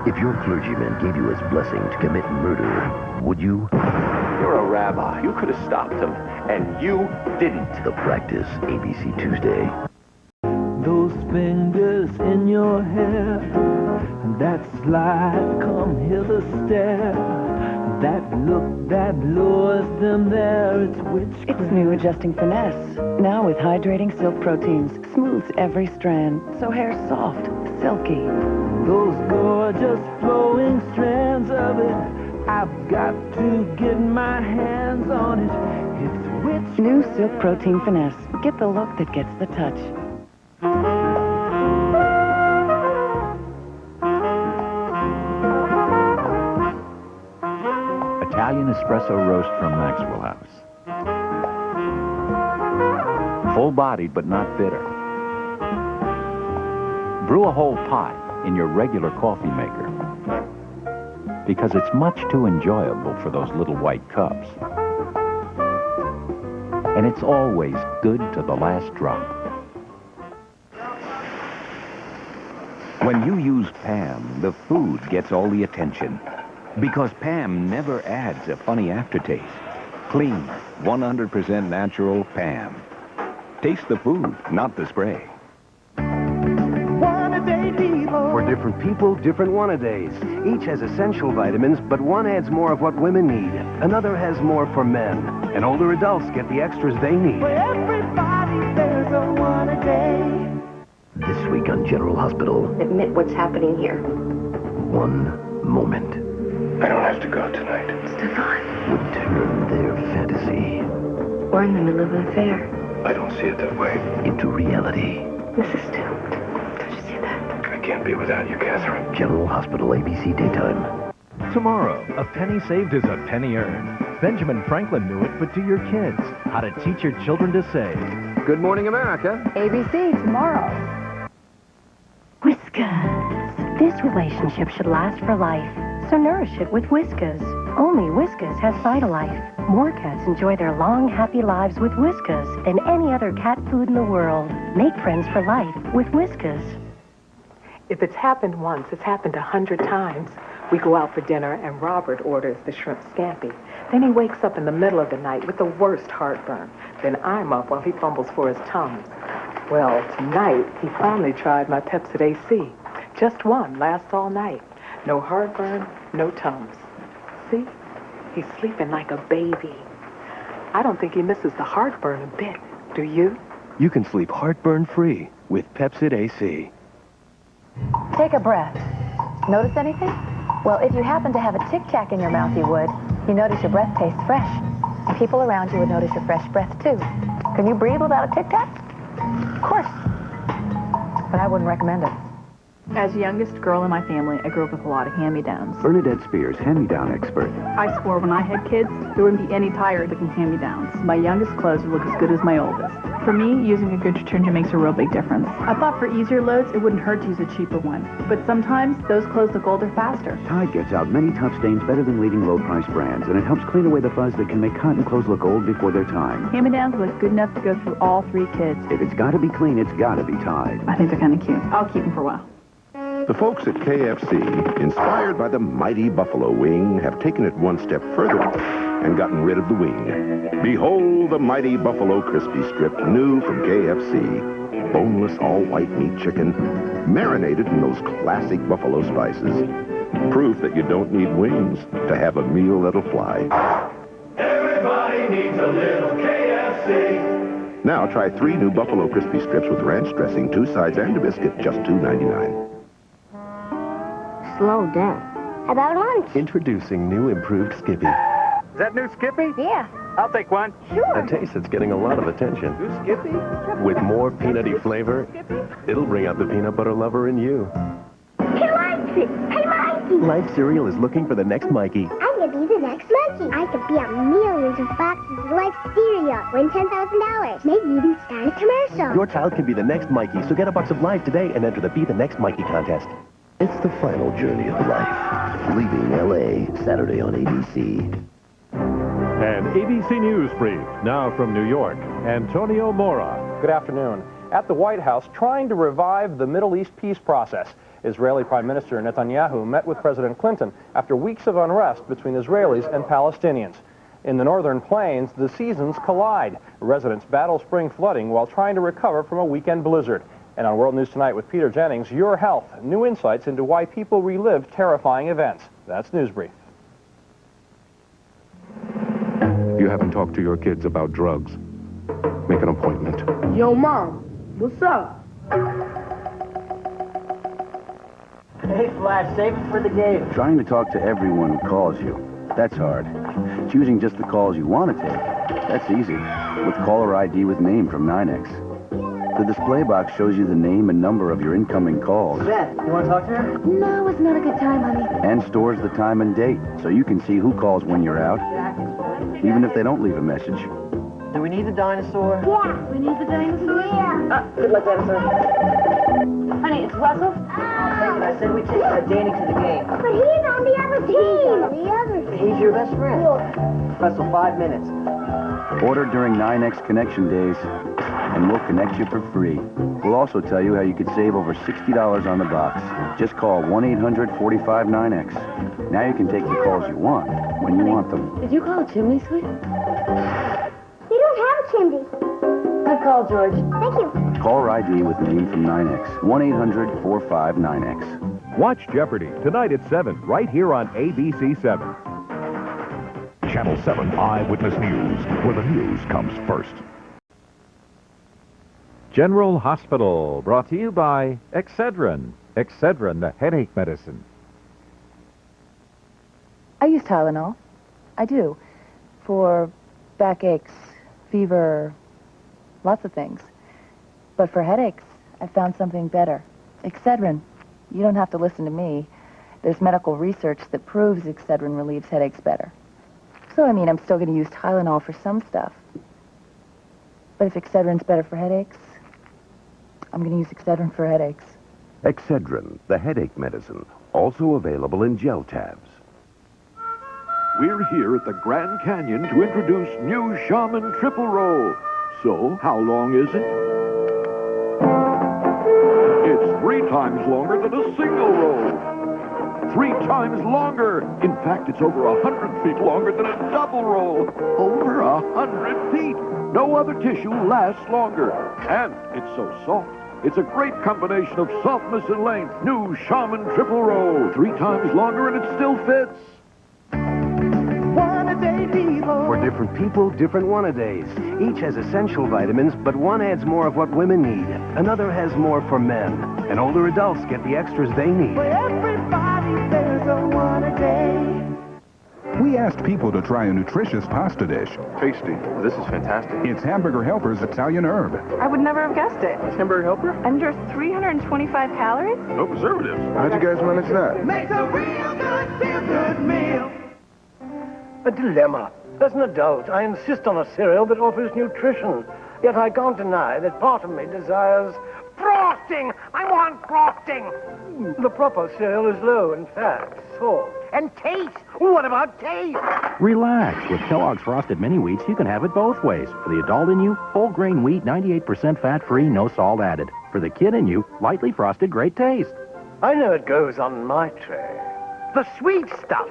S2: If your clergyman gave you his blessing to commit murder, would you?
S3: You're a rabbi. You could have stopped him, and you didn't.
S2: The Practice, ABC Tuesday.
S10: Those fingers in your hair, that slide, come hither stare, that look that lures them there, it's witchcraft.
S18: It's new adjusting finesse. Now with hydrating silk proteins, smooths every strand, so hair's soft, silky.
S10: Those gorgeous flowing strands of it, I've got to get my hands on it. It's witchcraft.
S18: New silk protein finesse. Get the look that gets the touch.
S12: Italian espresso roast from Maxwell House. Full-bodied but not bitter. Brew a whole pot in your regular coffee maker because it's much too enjoyable for those little white cups. And it's always good to the last drop. When you use Pam, the food gets all the attention. Because Pam never adds a funny aftertaste. Clean, 100% natural Pam. Taste the food, not the spray.
S4: For different people, different one-a-days. Each has essential vitamins, but one adds more of what women need. Another has more for men. And older adults get the extras they need.
S10: For everybody, there's a one-a-day.
S2: This week on General Hospital.
S17: Admit what's happening here.
S2: One moment
S24: I don't have to go tonight.
S17: Stefan,
S2: would turn their fantasy
S17: we're in the middle of an affair.
S24: I don't see it that way.
S2: into reality.
S17: This is doomed. Don't you see that?
S24: I can't be without you, Catherine.
S2: General Hospital, ABC Daytime.
S25: Tomorrow, a penny saved is a penny earned. Benjamin Franklin knew it, but do your kids. How to teach your children to save.
S4: Good Morning America.
S18: ABC tomorrow.
S11: Whiskas. This relationship should last for life, so nourish it with Whiskas. Only Whiskas has Vitalife. More cats enjoy their long, happy lives with Whiskas than any other cat food in the world. Make friends for life with Whiskas.
S26: If it's happened once, it's happened 100 times. We go out for dinner and Robert orders the shrimp scampi. Then he wakes up in the middle of the night with the worst heartburn. Then I'm up while he fumbles for his Tums. Well, tonight he finally tried my Pepsid AC. Just one lasts all night. No heartburn, no Tums. See? He's sleeping like a baby. I don't think he misses the heartburn a bit. Do you?
S4: You can sleep heartburn-free with Pepsid AC.
S11: Take a breath. Notice anything? Well, if you happen to have a tic-tac in your mouth, you would. You notice your breath tastes fresh. And people around you would notice your fresh breath, too. Can you breathe without a tic-tac? Of course. But I wouldn't recommend it.
S27: As youngest girl in my family, I grew up with a lot of hand-me-downs.
S7: Bernadette Spears, hand-me-down expert.
S27: I swore when I had kids, there wouldn't be any tire that can hand-me-downs. My youngest clothes would look as good as my oldest. For me, using a good detergent makes a real big difference. I thought for easier loads, it wouldn't hurt to use a cheaper one. But sometimes, those clothes look older faster.
S7: Tide gets out many tough stains better than leading low-price brands, and it helps clean away the fuzz that can make cotton clothes look old before their time.
S27: Hand-me-downs look good enough to go through all 3 kids.
S7: If it's got to be clean, it's got to be Tide.
S27: I think they're kind of cute. I'll keep them for a while.
S28: The folks at KFC, inspired by the mighty buffalo wing, have taken it one step further and gotten rid of the wing. Behold the mighty buffalo crispy strip, new from KFC. Boneless, all-white meat chicken, marinated in those classic buffalo spices. Proof that you don't need wings to have a meal that'll fly.
S10: Everybody needs a little KFC.
S28: Now try 3 new buffalo crispy strips with ranch dressing, 2 sides, and a biscuit, just $2.99.
S19: Slow down. How about lunch?
S4: Introducing new improved Skippy.
S6: Is that new Skippy?
S19: Yeah.
S6: I'll take one.
S19: Sure.
S4: A taste that's getting a lot of attention.
S6: New Skippy?
S4: With more peanutty flavor, it'll bring out the peanut butter lover in you.
S19: He likes it. Hey, Mikey.
S4: Life Cereal is looking for the next Mikey.
S19: I'm going to be the next Mikey. I could be on millions of boxes of Life Cereal. Win $10,000. Maybe even start a commercial.
S4: Your child can be the next Mikey, so get a box of Life today and enter the Be the Next Mikey contest.
S2: It's the final journey of life. Leaving L.A. Saturday on ABC.
S25: And ABC News Brief, now from New York, Antonio Mora.
S1: Good afternoon. At the White House, trying to revive the Middle East peace process, Israeli Prime Minister Netanyahu met with President Clinton after weeks of unrest between Israelis and Palestinians. In the northern plains, the seasons collide. Residents battle spring flooding while trying to recover from a weekend blizzard. And on World News Tonight with Peter Jennings, Your Health, new insights into why people relive terrifying events. That's News Brief.
S20: You haven't talked to your kids about drugs. Make an appointment.
S10: Yo, Mom, what's up?
S5: Hey, Flash, save it for the game.
S9: Trying to talk to everyone who calls you, that's hard. Choosing just the calls you want to take, that's easy. With caller ID with name from 9X. The display box shows you the name and number of your incoming calls.
S5: Beth, you want to talk to her?
S11: No, it's not a good time, honey.
S9: And stores the time and date, so you can see who calls when you're out, even if they don't leave a message.
S5: Do we need the dinosaur?
S11: Yeah, we need the dinosaur. Yeah.
S5: Good luck, dinosaur.
S11: Honey, it's Russell.
S5: I said we take Danny to the game.
S11: But he's on the other team.
S5: He's your best friend. Russell, 5 minutes.
S9: Order during 9X Connection Days, and we'll connect you for free. We'll also tell you how you could save over $60 on the box. Just call 1-800-45-9X. Now you can take the calls you want, when you want them.
S11: Did you call a chimney sweep?
S13: We don't have a chimney.
S11: Good call, George.
S13: Thank you.
S9: Caller ID with name from 9X. 1-800-45-9X.
S25: Watch Jeopardy tonight at 7, right here on ABC-7.
S20: Channel 7 Eyewitness News, where the news comes first.
S25: General Hospital, brought to you by Excedrin. Excedrin, the headache medicine.
S27: I use Tylenol. I do. For backaches, fever, lots of things. But for headaches, I found something better. Excedrin. You don't have to listen to me. There's medical research that proves Excedrin relieves headaches better. So, I mean, I'm still going to use Tylenol for some stuff. But if Excedrin's better for headaches, I'm going to use Excedrin for headaches.
S28: Excedrin, the headache medicine, also available in gel tabs.
S14: We're here at the Grand Canyon to introduce new Shaman Triple Roll. So, how long is it? It's 3 times longer than a single roll. 3 times longer. In fact, it's over 100 feet longer than a double roll. Over 100 feet. No other tissue lasts longer. And it's so soft. It's a great combination of softness and length. New Shaman Triple Roll. 3 times longer and it still fits.
S4: One-a-day people. For different people, different one-a-days. Each has essential vitamins, but one adds more of what women need. Another has more for men. And older adults get the extras they need.
S10: For everybody, there's a one-a-day.
S15: We asked people to try a nutritious pasta dish.
S3: Tasty. This is fantastic.
S15: It's Hamburger Helper's Italian herb.
S27: I would never have guessed it.
S3: Hamburger Helper?
S27: Under 325 calories?
S3: No preservatives. How'd you guys manage that?
S10: Makes a real good, feel-good meal.
S16: A dilemma. As an adult, I insist on a cereal that offers nutrition. Yet I can't deny that part of me desires frosting. I want frosting. The proper cereal is low in fat, salt, and taste. What about taste?
S21: Relax. With Kellogg's Frosted Mini Wheats, you can have it both ways. For the adult in you, whole grain wheat, 98% fat-free, no salt added. For the kid in you, lightly frosted, great taste.
S16: I know it goes on my tray. The sweet stuff.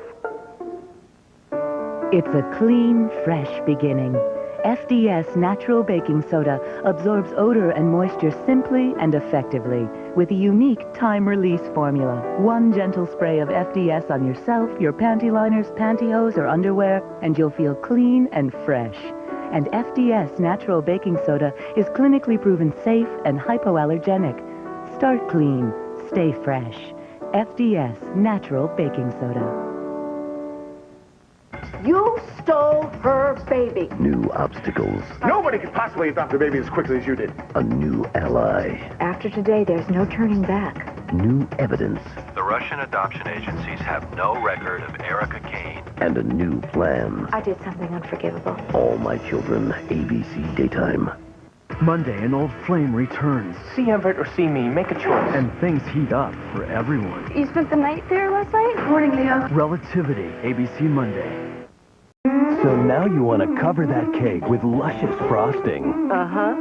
S8: It's a clean, fresh beginning. FDS Natural Baking Soda absorbs odor and moisture simply and effectively with a unique time-release formula. One gentle spray of FDS on yourself, your panty liners, pantyhose, or underwear, and you'll feel clean and fresh. And FDS Natural Baking Soda is clinically proven safe and hypoallergenic. Start clean, stay fresh. FDS Natural Baking Soda.
S10: You stole her baby.
S2: New obstacles.
S3: Nobody could possibly adopt a baby as quickly as you did.
S2: A new ally.
S11: After today, there's no turning back.
S2: New evidence.
S29: The Russian adoption agencies have no record of Erica Kane.
S2: And a new plan.
S11: I did something unforgivable.
S2: All My Children, ABC Daytime.
S6: Monday, an old flame returns.
S4: See Everett or see me. Make a choice.
S6: And things heat up for everyone.
S13: You spent the night there last night? Morning, Leo.
S6: Relativity, ABC Monday. So now you want to cover that cake with luscious frosting.
S8: Uh-huh.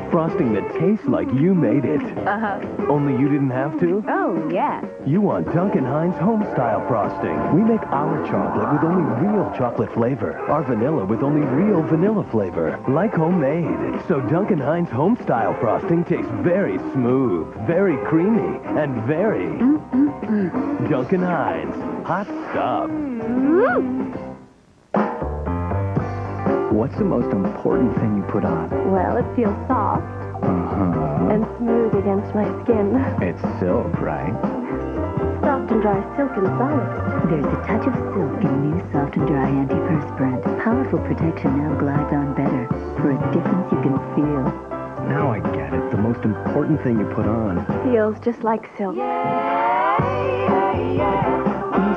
S6: Frosting that tastes like you made it.
S8: Uh-huh.
S6: Only you didn't have to?
S8: Oh, yeah.
S6: You want Duncan Hines home-style frosting. We make our chocolate with only real chocolate flavor. Our vanilla with only real vanilla flavor. Like homemade. So Duncan Hines home-style frosting tastes very smooth, very creamy, and very... Duncan Hines. Hot stuff.
S7: What's the most important thing you put on?
S19: Well, it feels soft and smooth against my skin.
S7: It's silk, right?
S19: Soft and dry silk and solid.
S12: There's a touch of silk in new Soft and Dry Antiperspirant. Powerful protection now glides on better for a difference you can feel.
S7: Now I get it. The most important thing you put on.
S19: Feels just like silk.
S12: New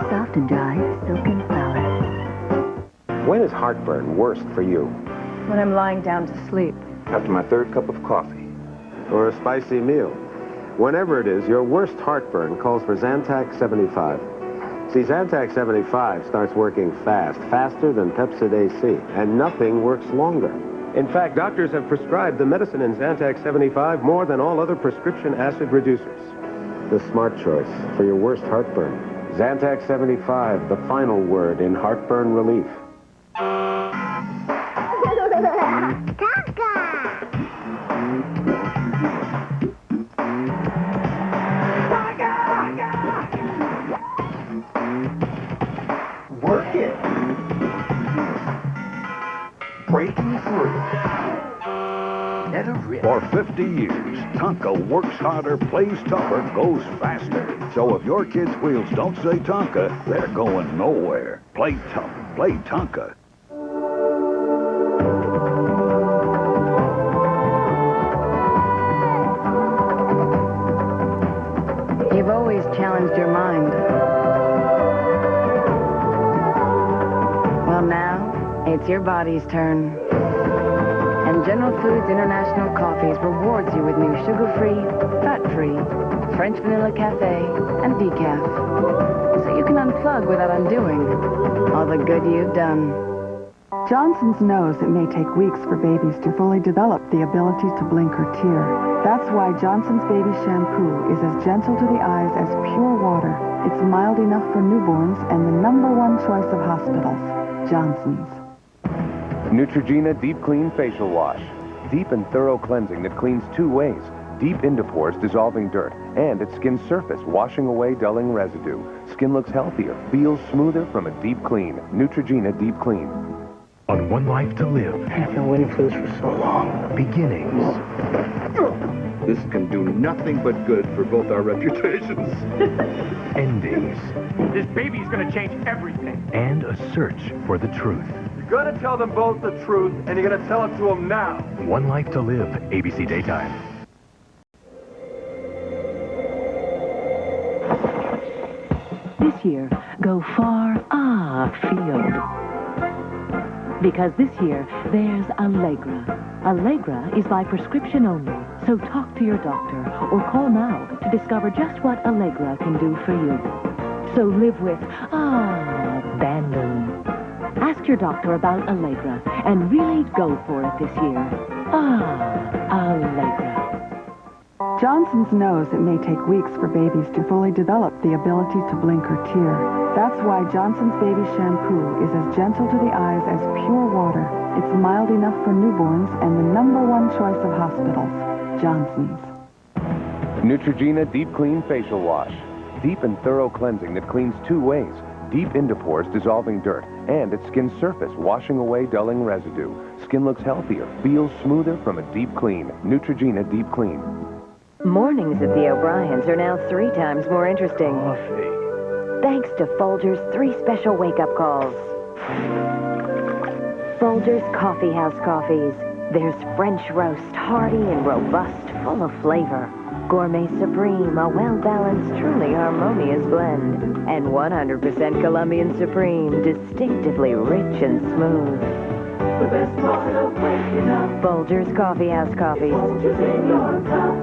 S12: Soft and Dry Silk and Solid.
S4: When is heartburn worst for you?
S27: When I'm lying down to sleep.
S4: After my third cup of coffee. Or a spicy meal. Whenever it is, your worst heartburn calls for Zantac 75. See, Zantac 75 starts working fast, faster than Pepsid AC, and nothing works longer. In fact, doctors have prescribed the medicine in Zantac 75 more than all other prescription acid reducers. The smart choice for your worst heartburn. Zantac 75, the final word in heartburn relief.
S14: Work it. Breaking through. Let her rip. For 50 years, Tonka works harder, plays tougher, goes faster. So if your kids' wheels don't say Tonka, they're going nowhere. Play tough. Play Tonka.
S17: You've always challenged your mind. Well, now, it's your body's turn. And General Foods International Coffees rewards you with new sugar-free, fat-free, French vanilla cafe, and decaf. So you can unplug without undoing all the good you've done.
S18: Johnson's knows it may take weeks for babies to fully develop the ability to blink or tear. That's why Johnson's Baby Shampoo is as gentle to the eyes as pure water. It's mild enough for newborns and the #1 choice of hospitals. Johnson's.
S3: Neutrogena Deep Clean Facial Wash. Deep and thorough cleansing that cleans 2 ways. Deep into pores, dissolving dirt, and at skin surface, washing away dulling residue. Skin looks healthier, feels smoother from a deep clean. Neutrogena Deep Clean.
S25: On One Life to Live.
S16: I've been waiting for this for so long.
S25: Beginnings.
S14: This can do nothing but good for both our reputations.
S25: Endings.
S16: This baby's gonna change everything.
S25: And a search for the truth.
S16: You're gonna tell them both the truth, and you're gonna tell it to them now.
S25: One Life to Live, ABC Daytime.
S8: This year, go far afield. Because this year, there's Allegra. Allegra is by prescription only, so talk to your doctor or call now to discover just what Allegra can do for you. So live with abandon. Ask your doctor about Allegra and really go for it this year. Allegra.
S18: Johnson's knows it may take weeks for babies to fully develop the ability to blink or tear. That's why Johnson's Baby Shampoo is as gentle to the eyes as pure water. It's mild enough for newborns and the #1 choice of hospitals. Johnson's.
S3: Neutrogena Deep Clean Facial Wash. Deep and thorough cleansing that cleans 2 ways. Deep into pores, dissolving dirt, and at skin surface, washing away dulling residue. Skin looks healthier, feels smoother from a deep clean. Neutrogena Deep Clean.
S22: Mornings at the O'Briens are now 3 times more interesting. Thanks to Folgers' 3 special wake-up calls. Folgers Coffee House Coffees. There's French roast, hearty and robust, full of flavor. Gourmet Supreme, a well-balanced, truly harmonious blend. And 100% Colombian Supreme, distinctively rich and smooth.
S10: The best part of waking up.
S22: Folgers Coffee House Coffees.
S10: Folgers in your cup.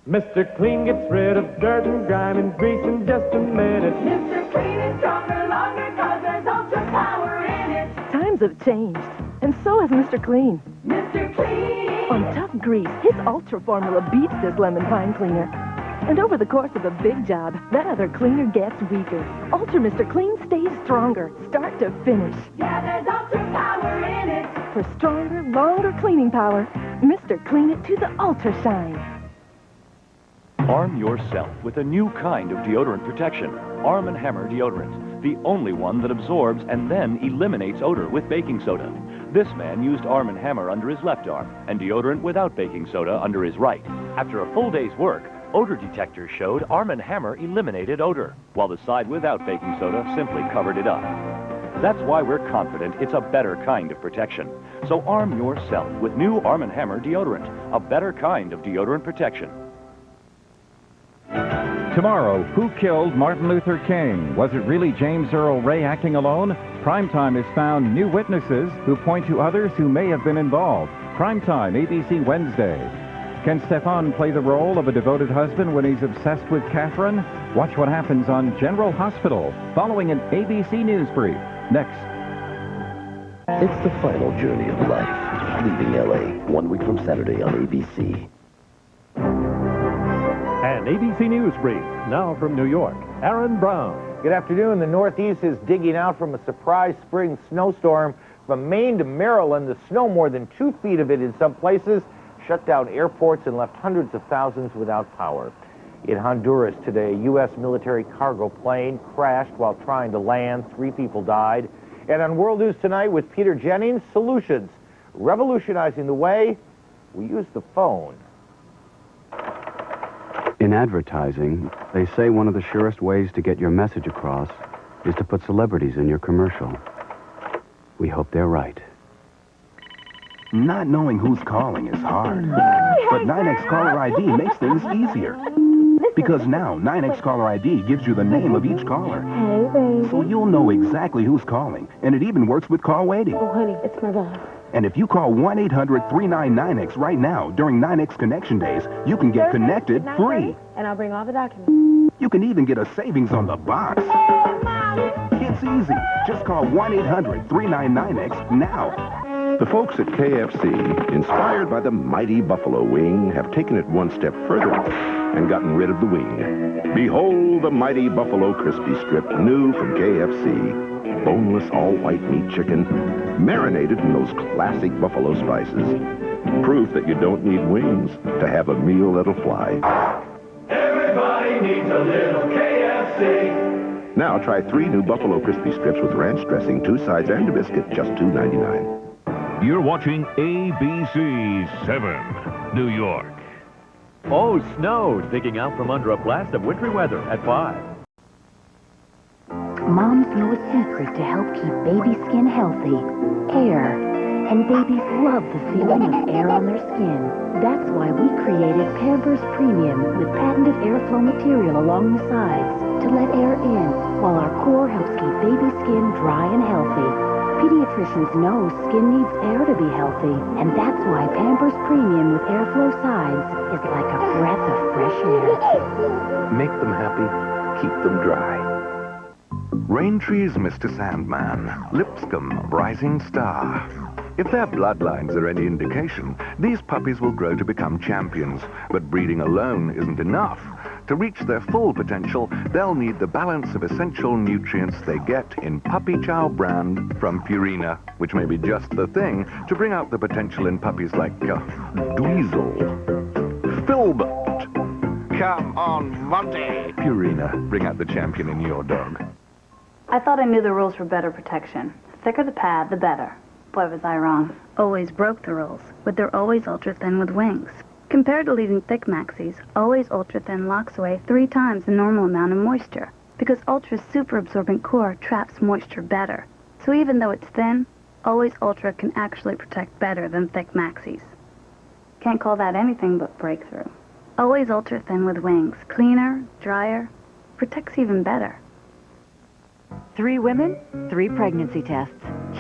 S1: Mr. Clean gets rid of dirt and grime and grease in just a minute.
S10: Mr. Clean is stronger, longer, 'cause there's ultra power in it.
S5: Times have changed, and so has Mr. Clean.
S10: Mr. Clean.
S5: On tough grease, his Ultra formula beats this lemon pine cleaner. And over the course of a big job, that other cleaner gets weaker. Ultra Mr. Clean stays stronger, start to finish.
S10: Yeah, there's ultra power in it.
S5: For stronger, longer cleaning power, Mr. Clean it to the Ultra Shine.
S9: Arm yourself with a new kind of deodorant protection. Arm & Hammer deodorant, the only one that absorbs and then eliminates odor with baking soda. This man used Arm & Hammer under his left arm and deodorant without baking soda under his right. After a full day's work, odor detectors showed Arm & Hammer eliminated odor, while the side without baking soda simply covered it up. That's why we're confident it's a better kind of protection. So arm yourself with new Arm & Hammer deodorant, a better kind of deodorant protection.
S15: Tomorrow, who killed Martin Luther King? Was it really James Earl Ray acting alone? Primetime has found new witnesses who point to others who may have been involved. Primetime, ABC Wednesday. Can Stefan play the role of a devoted husband when he's obsessed with Catherine? Watch what happens on General Hospital, following an ABC News brief. Next.
S2: It's the final journey of life, leaving L.A. 1 week from Saturday on ABC.
S25: An ABC News brief, now from New York, Aaron Brown.
S20: Good afternoon. The Northeast is digging out from a surprise spring snowstorm. From Maine to Maryland, the snow, more than 2 feet of it in some places, shut down airports and left hundreds of thousands without power. In Honduras today, a U.S. military cargo plane crashed while trying to land. 3 people died. And on World News Tonight with Peter Jennings, solutions revolutionizing the way we use the phone.
S23: In advertising, they say one of the surest ways to get your message across is to put celebrities in your commercial. We hope they're right.
S24: Not knowing who's calling is hard. But 9X Caller ID makes things easier. Because now, 9X Caller ID gives you the name of each caller.
S13: Hey, baby.
S24: So you'll know exactly who's calling. And it even works with call waiting.
S13: Oh, honey, it's my love.
S24: And if you call 1-800-399-9X right now during 9X Connection Days, you can get connected free.
S13: And I'll bring all the documents.
S24: You can even get a savings on the box. It's easy. Just call 1-800-399-X now.
S26: The folks at KFC, inspired by the mighty buffalo wing, have taken it one step further and gotten rid of the wing. Behold the mighty buffalo crispy strip, new from KFC. Boneless, all-white meat chicken, marinated in those classic buffalo spices. Proof that you don't need wings to have a meal that'll fly.
S10: Everybody needs a little KFC.
S26: Now try 3 new buffalo crispy strips with ranch dressing, 2 sides, and a biscuit, just $2.99.
S28: You're watching ABC-7, New York.
S25: Oh, snow, digging out from under a blast of wintry weather at 5.
S22: Moms know a secret to help keep baby skin healthy. Air. And babies love the feeling of air on their skin. That's why we created Pampers Premium with patented airflow material along the sides to let air in, while our core helps keep baby skin dry and healthy. Pediatricians know skin needs air to be healthy, and that's why Pampers Premium with airflow sides is like a breath of fresh air.
S30: Make them happy, keep them dry. Raintree's Mr. Sandman, Lipscomb, Rising Star. If their bloodlines are any indication, these puppies will grow to become champions. But breeding alone isn't enough. To reach their full potential, they'll need the balance of essential nutrients they get in Puppy Chow brand from Purina, which may be just the thing to bring out the potential in puppies like Dweezil, Filbert. Come on, Monday. Purina, bring out the champion in your dog.
S27: I thought I knew the rules for better protection. The thicker the pad, the better. Boy, was I wrong.
S13: Always broke the rules, but they're always ultra-thin with wings. Compared to leaving thick maxis, Always Ultra-Thin locks away 3 times the normal amount of moisture, because Ultra's super-absorbent core traps moisture better. So even though it's thin, Always Ultra can actually protect better than thick maxis.
S27: Can't call that anything but breakthrough.
S13: Always Ultra-Thin with wings. Cleaner, drier, protects even better.
S22: 3 women, 3 pregnancy tests.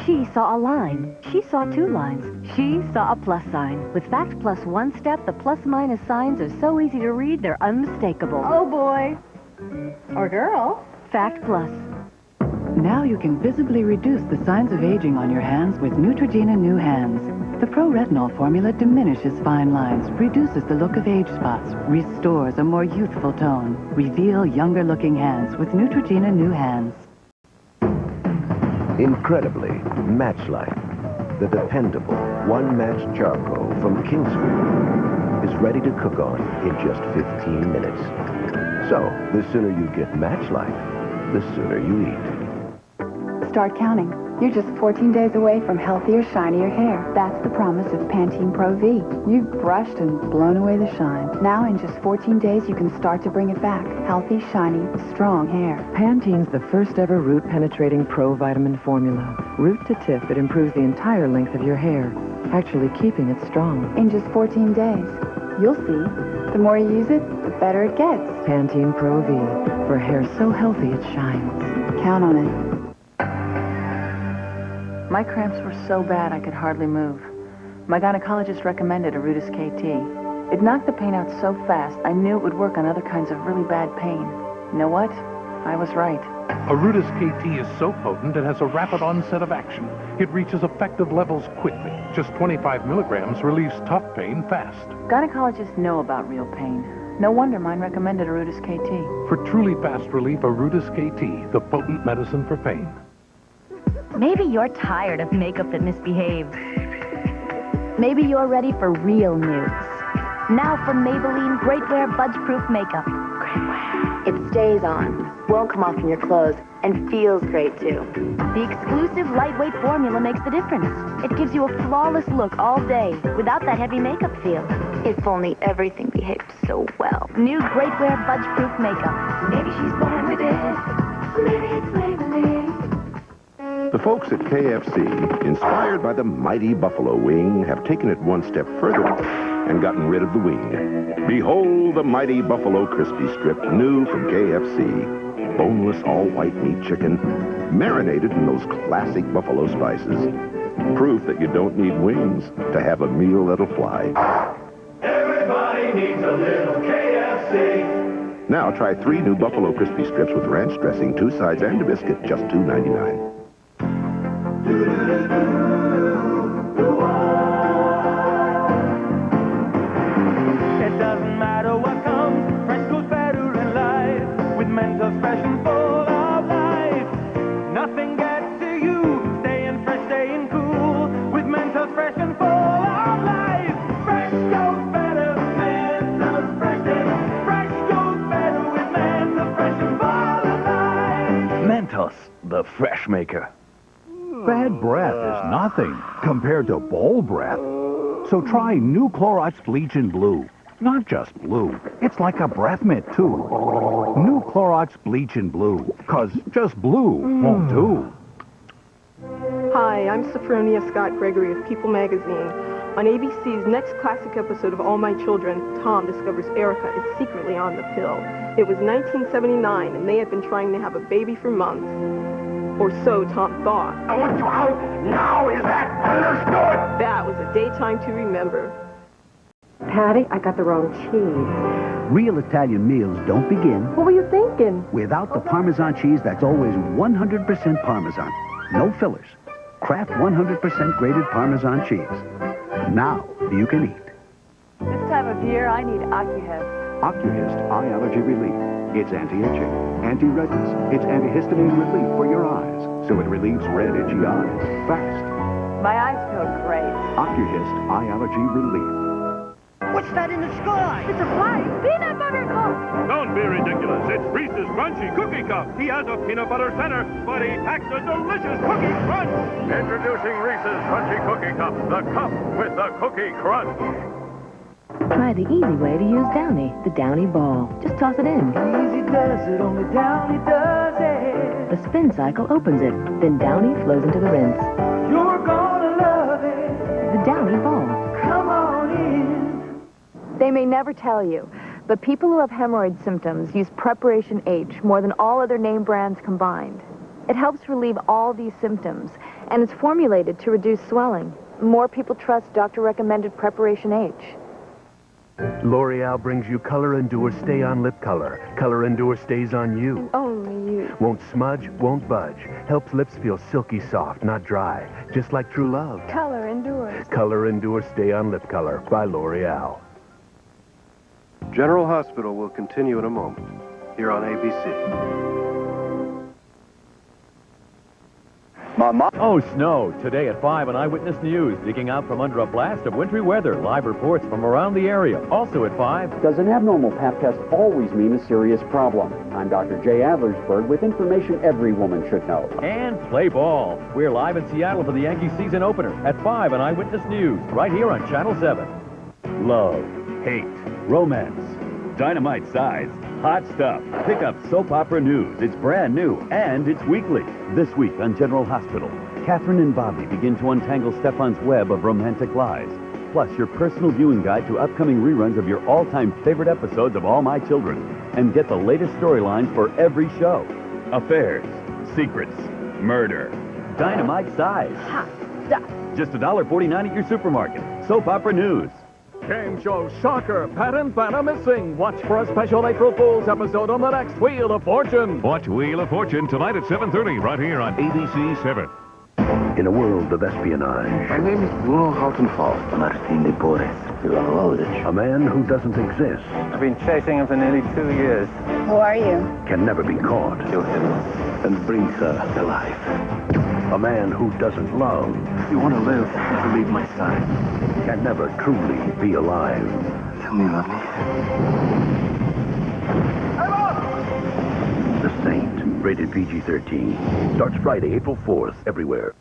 S22: She saw a line. She saw 2 lines. She saw a plus sign. With Fact Plus One Step, the plus-minus signs are so easy to read, they're unmistakable.
S27: Oh, boy. Or girl.
S22: Fact Plus.
S8: Now you can visibly reduce the signs of aging on your hands with Neutrogena New Hands. The pro-retinol formula diminishes fine lines, reduces the look of age spots, restores a more youthful tone. Reveal younger-looking hands with Neutrogena New Hands.
S2: Incredibly, Matchlight, the dependable one-match charcoal from Kingsford, is ready to cook on in just 15 minutes. So, the sooner you get Matchlight, the sooner you eat.
S18: Start counting. You're just 14 days away from healthier, shinier hair. That's the promise of Pantene Pro V. You've brushed and blown away the shine. Now, in just 14 days, you can start to bring it back. Healthy, shiny, strong hair.
S4: Pantene's the first ever root-penetrating pro-vitamin formula. Root to tip, it improves the entire length of your hair, actually keeping it strong.
S18: In just 14 days. You'll see. The more you use it, the better it gets.
S4: Pantene Pro V, for hair so healthy it shines.
S18: Count on it.
S27: My cramps were so bad I could hardly move. My gynecologist recommended a Rudis KT. It knocked the pain out so fast, I knew it would work on other kinds of really bad pain. You know what? I was right.
S6: Arudis KT is so potent it has a rapid onset of action. It reaches effective levels quickly. Just 25 milligrams relieves tough pain fast.
S27: Gynecologists know about real pain. No wonder mine recommended Arudis KT.
S6: For truly fast relief, Arudis KT, the potent medicine for pain.
S22: Maybe you're tired of makeup that misbehaves. Maybe you're ready for real news. Now from Maybelline Great Wear Budge-Proof Makeup.
S7: It stays on, won't come off from your clothes, and feels great too.
S22: The exclusive lightweight formula makes the difference. It gives you a flawless look all day without that heavy makeup feel.
S7: If only everything behaved so well.
S22: New Great Wear Budge-Proof Makeup. Maybe she's born with it. Maybe it's Maybelline.
S26: The folks at KFC, inspired by the mighty buffalo wing, have taken it one step further and gotten rid of the wing. Behold the mighty buffalo crispy strip, new from KFC. Boneless, all-white meat chicken, marinated in those classic buffalo spices. Proof that you don't need wings to have a meal that'll fly.
S1: Everybody needs a little KFC.
S26: Now try 3 new buffalo crispy strips with ranch dressing, 2 sides, and a biscuit, just $2.99.
S1: It doesn't matter what comes, fresh goes better in life. With Mentos fresh and full of life. Nothing gets to you, staying fresh, staying cool. With Mentos fresh and full of life. Fresh goes better, Mentos fresh and fresh goes better with Mentos fresh and full of life.
S25: Mentos, the fresh maker. Bad breath is nothing compared to bowl breath. So try new Clorox Bleach in Blue. Not just blue. It's like a breath mint, too. New Clorox Bleach in Blue. 'Cause just blue won't do.
S11: Hi, I'm Sophronia Scott Gregory of People magazine. On ABC's next classic episode of All My Children, Tom discovers Erica is secretly on the pill. It was 1979, and they had been trying to have a baby for months. Or so Tom thought.
S1: I want you out now, is that understood?
S11: That was a daytime to remember.
S12: Patty, I got the wrong cheese.
S14: Real Italian meals don't begin
S12: What were you thinking?
S14: without the Parmesan cheese that's always 100% Parmesan. No fillers. Kraft 100% grated Parmesan cheese. Now you can eat.
S27: This time of year, I need AccuHest.
S14: Ocuhist Eye Allergy Relief. It's anti-itching, anti-redness. It's antihistamine relief for your eyes, so it relieves red, itchy eyes fast.
S27: My eyes feel great.
S14: Ocuhist Eye Allergy Relief.
S1: What's that in the sky?
S27: It's a flying peanut butter cup.
S17: Don't be ridiculous. It's Reese's Crunchy Cookie Cup. He has a peanut butter center, but he packs a delicious cookie crunch. Introducing Reese's Crunchy Cookie Cup, the cup with the cookie crunch.
S22: Try the easy way to use Downy, the Downy Ball. Just toss it in.
S1: Easy does it, only Downy does it.
S22: The spin cycle opens it, then Downy flows into the rinse.
S1: You're gonna love it.
S22: The Downy Ball.
S1: Come on in.
S19: They may never tell you, but people who have hemorrhoid symptoms use Preparation H more than all other name brands combined.
S7: It helps relieve all these symptoms, and it's formulated to reduce swelling. More people trust doctor-recommended Preparation H.
S2: L'Oreal brings you Color Endure Stay On Lip Color. Color Endure stays on you.
S11: And only you.
S2: Won't smudge, won't budge. Helps lips feel silky soft, not dry. Just like true love.
S11: Color endures.
S2: Color Endure Stay On Lip Color by L'Oreal.
S3: General Hospital will continue in a moment, here on ABC.
S5: Oh, snow. Today at 5 on Eyewitness News, digging out from under a blast of wintry weather. Live reports from around the area. Also at 5.
S9: Does an abnormal pap test always mean a serious problem? I'm Dr. Jay Adlersberg with information every woman should know.
S5: And play ball. We're live in Seattle for the Yankee season opener at 5 on Eyewitness News, right here on Channel 7.
S25: Love, hate, romance, dynamite size, hot stuff. Pick up Soap Opera News. It's brand new, and it's weekly.
S14: This week on General Hospital, Catherine and Bobby begin to untangle Stefan's web of romantic lies. Plus, your personal viewing guide to upcoming reruns of your all-time favorite episodes of All My Children. And get the latest storylines for every show.
S25: Affairs, secrets, murder.
S14: Dynamite size.
S9: Hot stuff.
S14: Just $1.49 at your supermarket. Soap Opera News.
S5: Game show shocker. Pat and Vanna missing. Watch for a special April Fool's episode on the next Wheel of Fortune.
S28: Watch Wheel of Fortune tonight at 7:30 right here on ABC-7.
S2: In a world of espionage.
S3: My name is Bruno Hautenfall.
S2: Martin de Porres. A man who doesn't exist.
S15: I've been chasing him for nearly 2 years.
S9: Who are you?
S2: Can never be caught.
S15: Kill him and bring her alive.
S2: A man who doesn't love.
S15: If you want to live, never leave my side.
S2: Can never truly be alive.
S15: Tell me you love me.
S2: The Saint, rated PG-13. Starts Friday, April 4th, everywhere.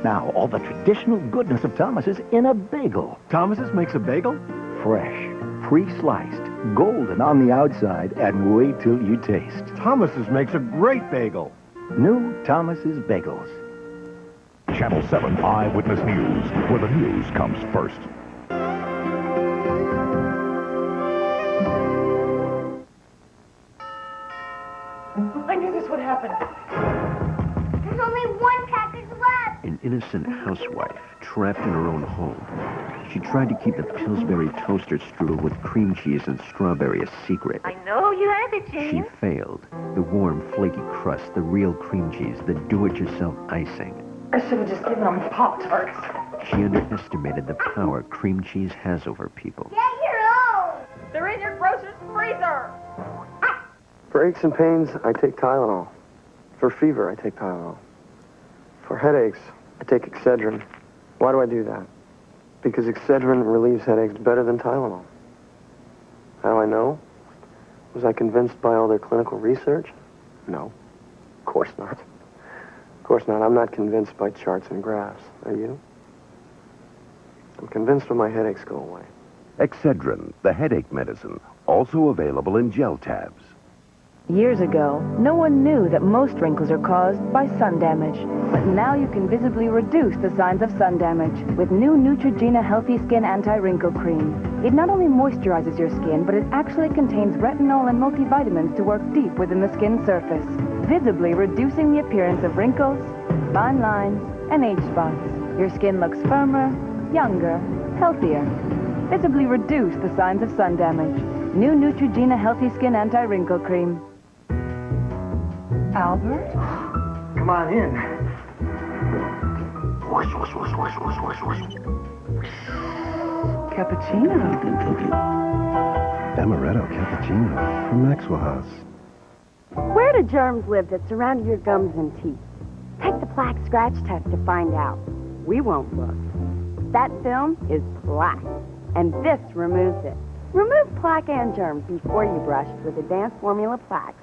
S16: Now, all the traditional goodness of Thomas's in a bagel.
S3: Thomas's makes a bagel?
S16: Fresh, pre-sliced, golden on the outside, and wait till you taste.
S3: Thomas's makes a great bagel.
S16: New Thomas's Bagels.
S28: Channel 7 Eyewitness News, where the news comes first.
S10: I knew this would happen.
S20: There's only one package left.
S2: An innocent housewife trapped in her own home. She tried to keep the Pillsbury toaster strudel with cream cheese and strawberry a secret.
S20: I know you had it,
S2: She
S20: James.
S2: failed. The warm, flaky crust, the real cream cheese, the do-it-yourself icing.
S10: I should have just given them Pop-Tarts.
S2: She underestimated the power cream cheese has over people.
S20: Get your own.
S10: They're in your grocer's freezer.
S3: For aches and pains, I take Tylenol. For fever, I take Tylenol. For headaches, I take Excedrin. Why do I do that? Because Excedrin relieves headaches better than Tylenol. How do I know? Was I convinced by all their clinical research? No. Of course not. Of course not. I'm not convinced by charts and graphs. Are you? I'm convinced when my headaches go away.
S2: Excedrin, the headache medicine, also available in gel tabs.
S7: Years ago, no one knew that most wrinkles are caused by sun damage. But now you can visibly reduce the signs of sun damage with new Neutrogena Healthy Skin Anti-Wrinkle Cream. It not only moisturizes your skin, but it actually contains retinol and multivitamins to work deep within the skin surface, visibly reducing the appearance of wrinkles, fine lines, and age spots. Your skin looks firmer, younger, healthier. Visibly reduce the signs of sun damage. New Neutrogena Healthy Skin Anti-Wrinkle Cream.
S10: Albert?
S3: Come on in.
S10: Cappuccino.
S3: Amaretto cappuccino from Maxwell House.
S12: Where do germs live that surround your gums and teeth? Take the plaque scratch test to find out. We won't look. That film is plaque, and this removes it. Remove plaque and germs before you brush with advanced formula plaques.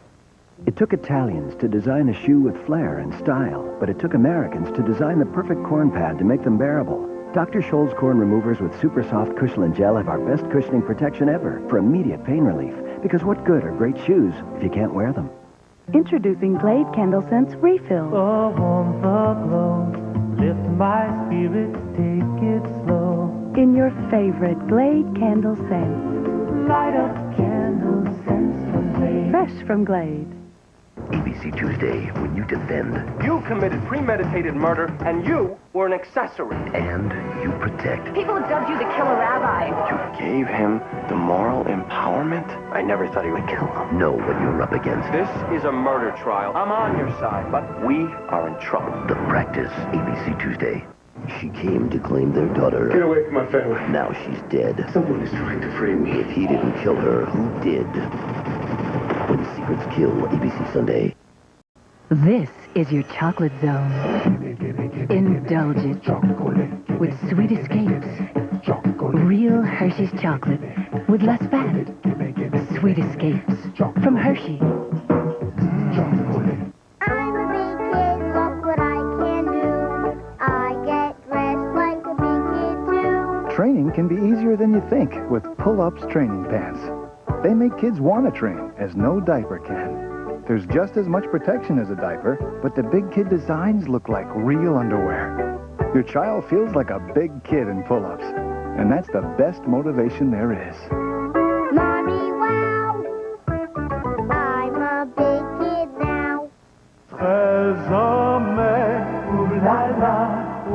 S16: It took Italians to design a shoe with flair and style, but it took Americans to design the perfect corn pad to make them bearable. Dr. Scholl's corn removers with super soft Cushioned gel have our best cushioning protection ever for immediate pain relief. Because what good are great shoes if you can't wear them?
S13: Introducing Glade Candle Scents Refill.
S1: Oh, warm the glow, lift my spirits, take it slow.
S13: In your favorite Glade Candle Scents.
S1: Light up candle scents from Glade.
S13: Fresh from Glade.
S2: ABC Tuesday, when you defend
S3: You committed premeditated murder, and you were an accessory.
S2: and you protect.
S12: People have dubbed you the killer rabbi.
S3: You gave him the moral empowerment? I never thought he would kill him.
S2: Know what you're up against.
S3: This is a murder trial. I'm on your side, but we are in trouble.
S2: The Practice, ABC Tuesday. She came to claim their daughter.
S3: Get away from my family.
S2: Now she's dead.
S3: Someone is trying to free me.
S2: If he didn't kill her, who did? When Secrets Kill, ABC Sunday.
S22: This is your chocolate zone. Indulge it with sweet escapes. Real Hershey's chocolate with less fat. Sweet escapes from Hershey.
S20: I'm a big kid, look what I can do. I get dressed like a big kid too.
S4: Training can be easier than you think with Pull-Ups training pants. They make kids want to train, as no diaper can. There's just as much protection as a diaper, but the big kid designs look like real underwear. Your child feels like a big kid in Pull-Ups, and that's the best motivation there is.
S20: Mommy, wow. I'm a big kid now.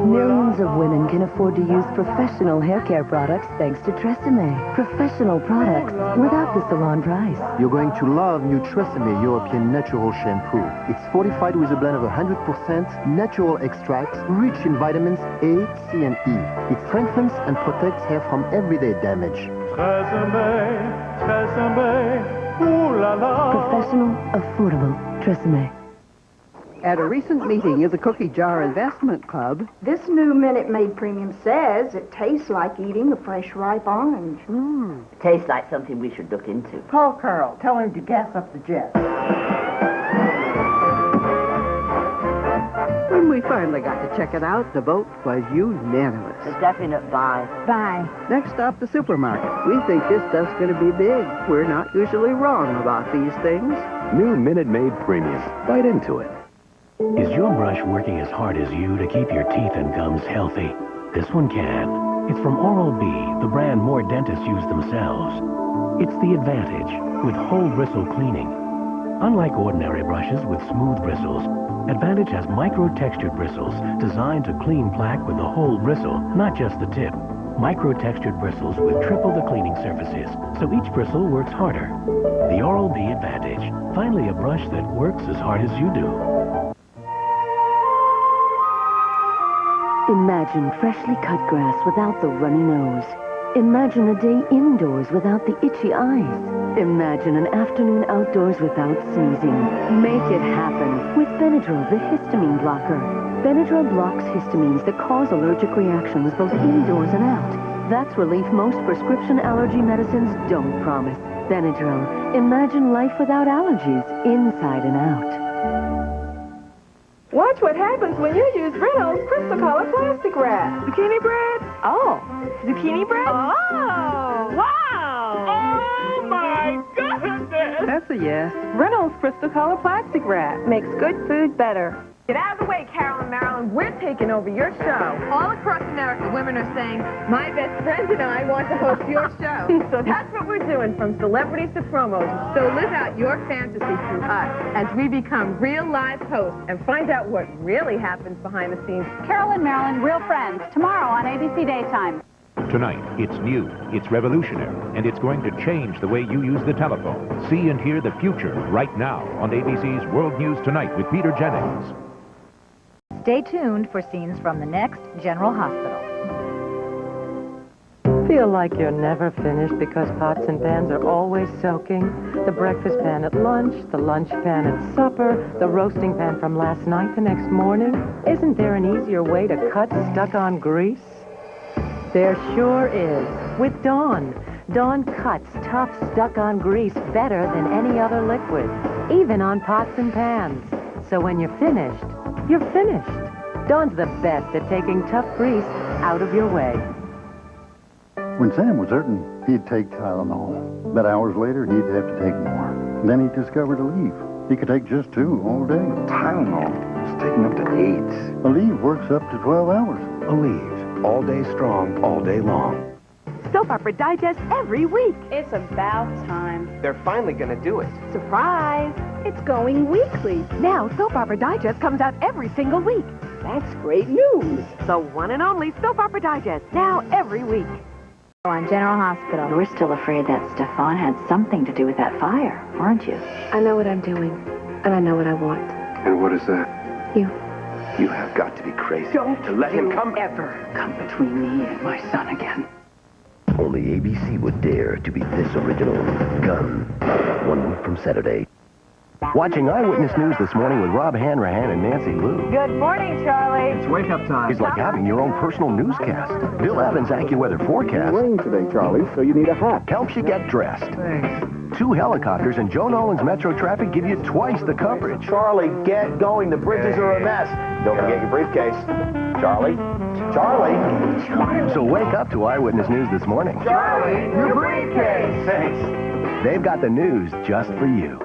S22: Millions of women can afford to use professional hair care products thanks to Tresemme. Professional products without the salon price.
S6: You're going to love new Tresemme European Natural Shampoo. It's fortified with a blend of 100% natural extracts rich in vitamins A, C, and E. It strengthens and protects hair from everyday damage.
S22: Professional, affordable Tresemme.
S8: At a recent meeting of the Cookie Jar Investment Club,
S18: This new Minute Maid Premium says it tastes like eating a fresh, ripe orange.
S21: Tastes like something we should look into.
S18: Call Carl. Tell him to gas up the jet.
S8: when we finally got to check it out, the vote was unanimous.
S21: A definite buy.
S18: Buy.
S8: Next stop, the supermarket. We think this stuff's going to be big. We're not usually wrong about these things.
S23: New Minute Maid Premium. Bite into it.
S24: Is your brush working as hard as you to keep your teeth and gums healthy? This one can. It's from Oral-B, the brand more dentists use themselves. It's the Advantage, with whole bristle cleaning. Unlike ordinary brushes with smooth bristles, Advantage has micro-textured bristles designed to clean plaque with the whole bristle, not just the tip. Micro-textured bristles with triple the cleaning surfaces, so each bristle works harder. The Oral-B Advantage. Finally, a brush that works as hard as you do.
S22: Imagine freshly cut grass without the runny nose. Imagine a day indoors without the itchy eyes. Imagine an afternoon outdoors without sneezing. Make it happen with Benadryl, the histamine blocker. Benadryl blocks histamines that cause allergic reactions both indoors and out. That's relief most prescription allergy medicines don't promise. Benadryl. Imagine life without allergies, inside and out.
S11: Watch what happens when you use Reynolds Crystal Color plastic wrap. Zucchini bread? Oh. Zucchini bread? Oh. Wow.
S10: Oh, my goodness.
S11: That's a yes. Reynolds Crystal Color plastic wrap makes good food better.
S26: Get out of the way, Carol and Marilyn. We're taking over your show. All across America, women are saying, my best friend and I want to host your show. So that's what we're doing, from celebrities to promos. So live out your fantasy through us as we become real live hosts and find out what really happens behind the scenes.
S29: Carol and Marilyn, Real Friends, tomorrow on ABC Daytime.
S28: Tonight, it's new, it's revolutionary, and it's going to change the way you use the telephone. See and hear the future right now on ABC's World News Tonight with Peter Jennings.
S30: Stay tuned for scenes from the next General Hospital.
S31: Feel like you're never finished because pots and pans are always soaking? The breakfast pan at lunch, the lunch pan at supper, the roasting pan from last night the next morning? Isn't there an easier way to cut stuck-on grease? There sure is, with Dawn. Dawn cuts tough, stuck-on grease better than any other liquid, even on pots and pans. So when you're finished, you're finished. Dawn's the best at taking tough grease out of your way.
S32: When Sam was hurting, he'd take Tylenol. But hours later, he'd have to take more. Then he discovered Aleve. He could take just 2 all day.
S2: Tylenol is taking up to 8.
S32: Aleve works up to 12 hours.
S2: Aleve, all day strong, all day long.
S12: Soap opera digest every week.
S11: It's about time.
S3: They're finally gonna do it.
S12: Surprise!
S1: It's going weekly.
S5: Now, Soap Opera Digest comes out every single week.
S1: That's great news.
S5: The one and only Soap Opera Digest, now every week.
S22: On General Hospital. You were still afraid that Stefan had something to do with that fire, weren't you?
S7: I know what I'm doing, and I know what I want.
S9: And what is that?
S7: You.
S9: You have got to be crazy to let him ever come between me and my son again.
S2: Only ABC would dare to be this original. Gun. 1 week from Saturday.
S13: Watching Eyewitness News this morning with Rob Hanrahan and Nancy Lou.
S29: Good morning, Charlie.
S13: It's wake-up time. It's like having your own personal newscast. Bill Evans' AccuWeather forecast.
S14: Rain today, Charlie, so you need a hat.
S13: Helps you get dressed.
S14: Thanks.
S13: 2 helicopters and Joe Nolan's Metro Traffic give you twice the coverage.
S14: Charlie, get going. The bridges are a mess. Don't forget your briefcase. Charlie? Charlie?
S13: So wake up to Eyewitness News this morning.
S14: Charlie, your briefcase. Thanks.
S13: They've got the news just for you.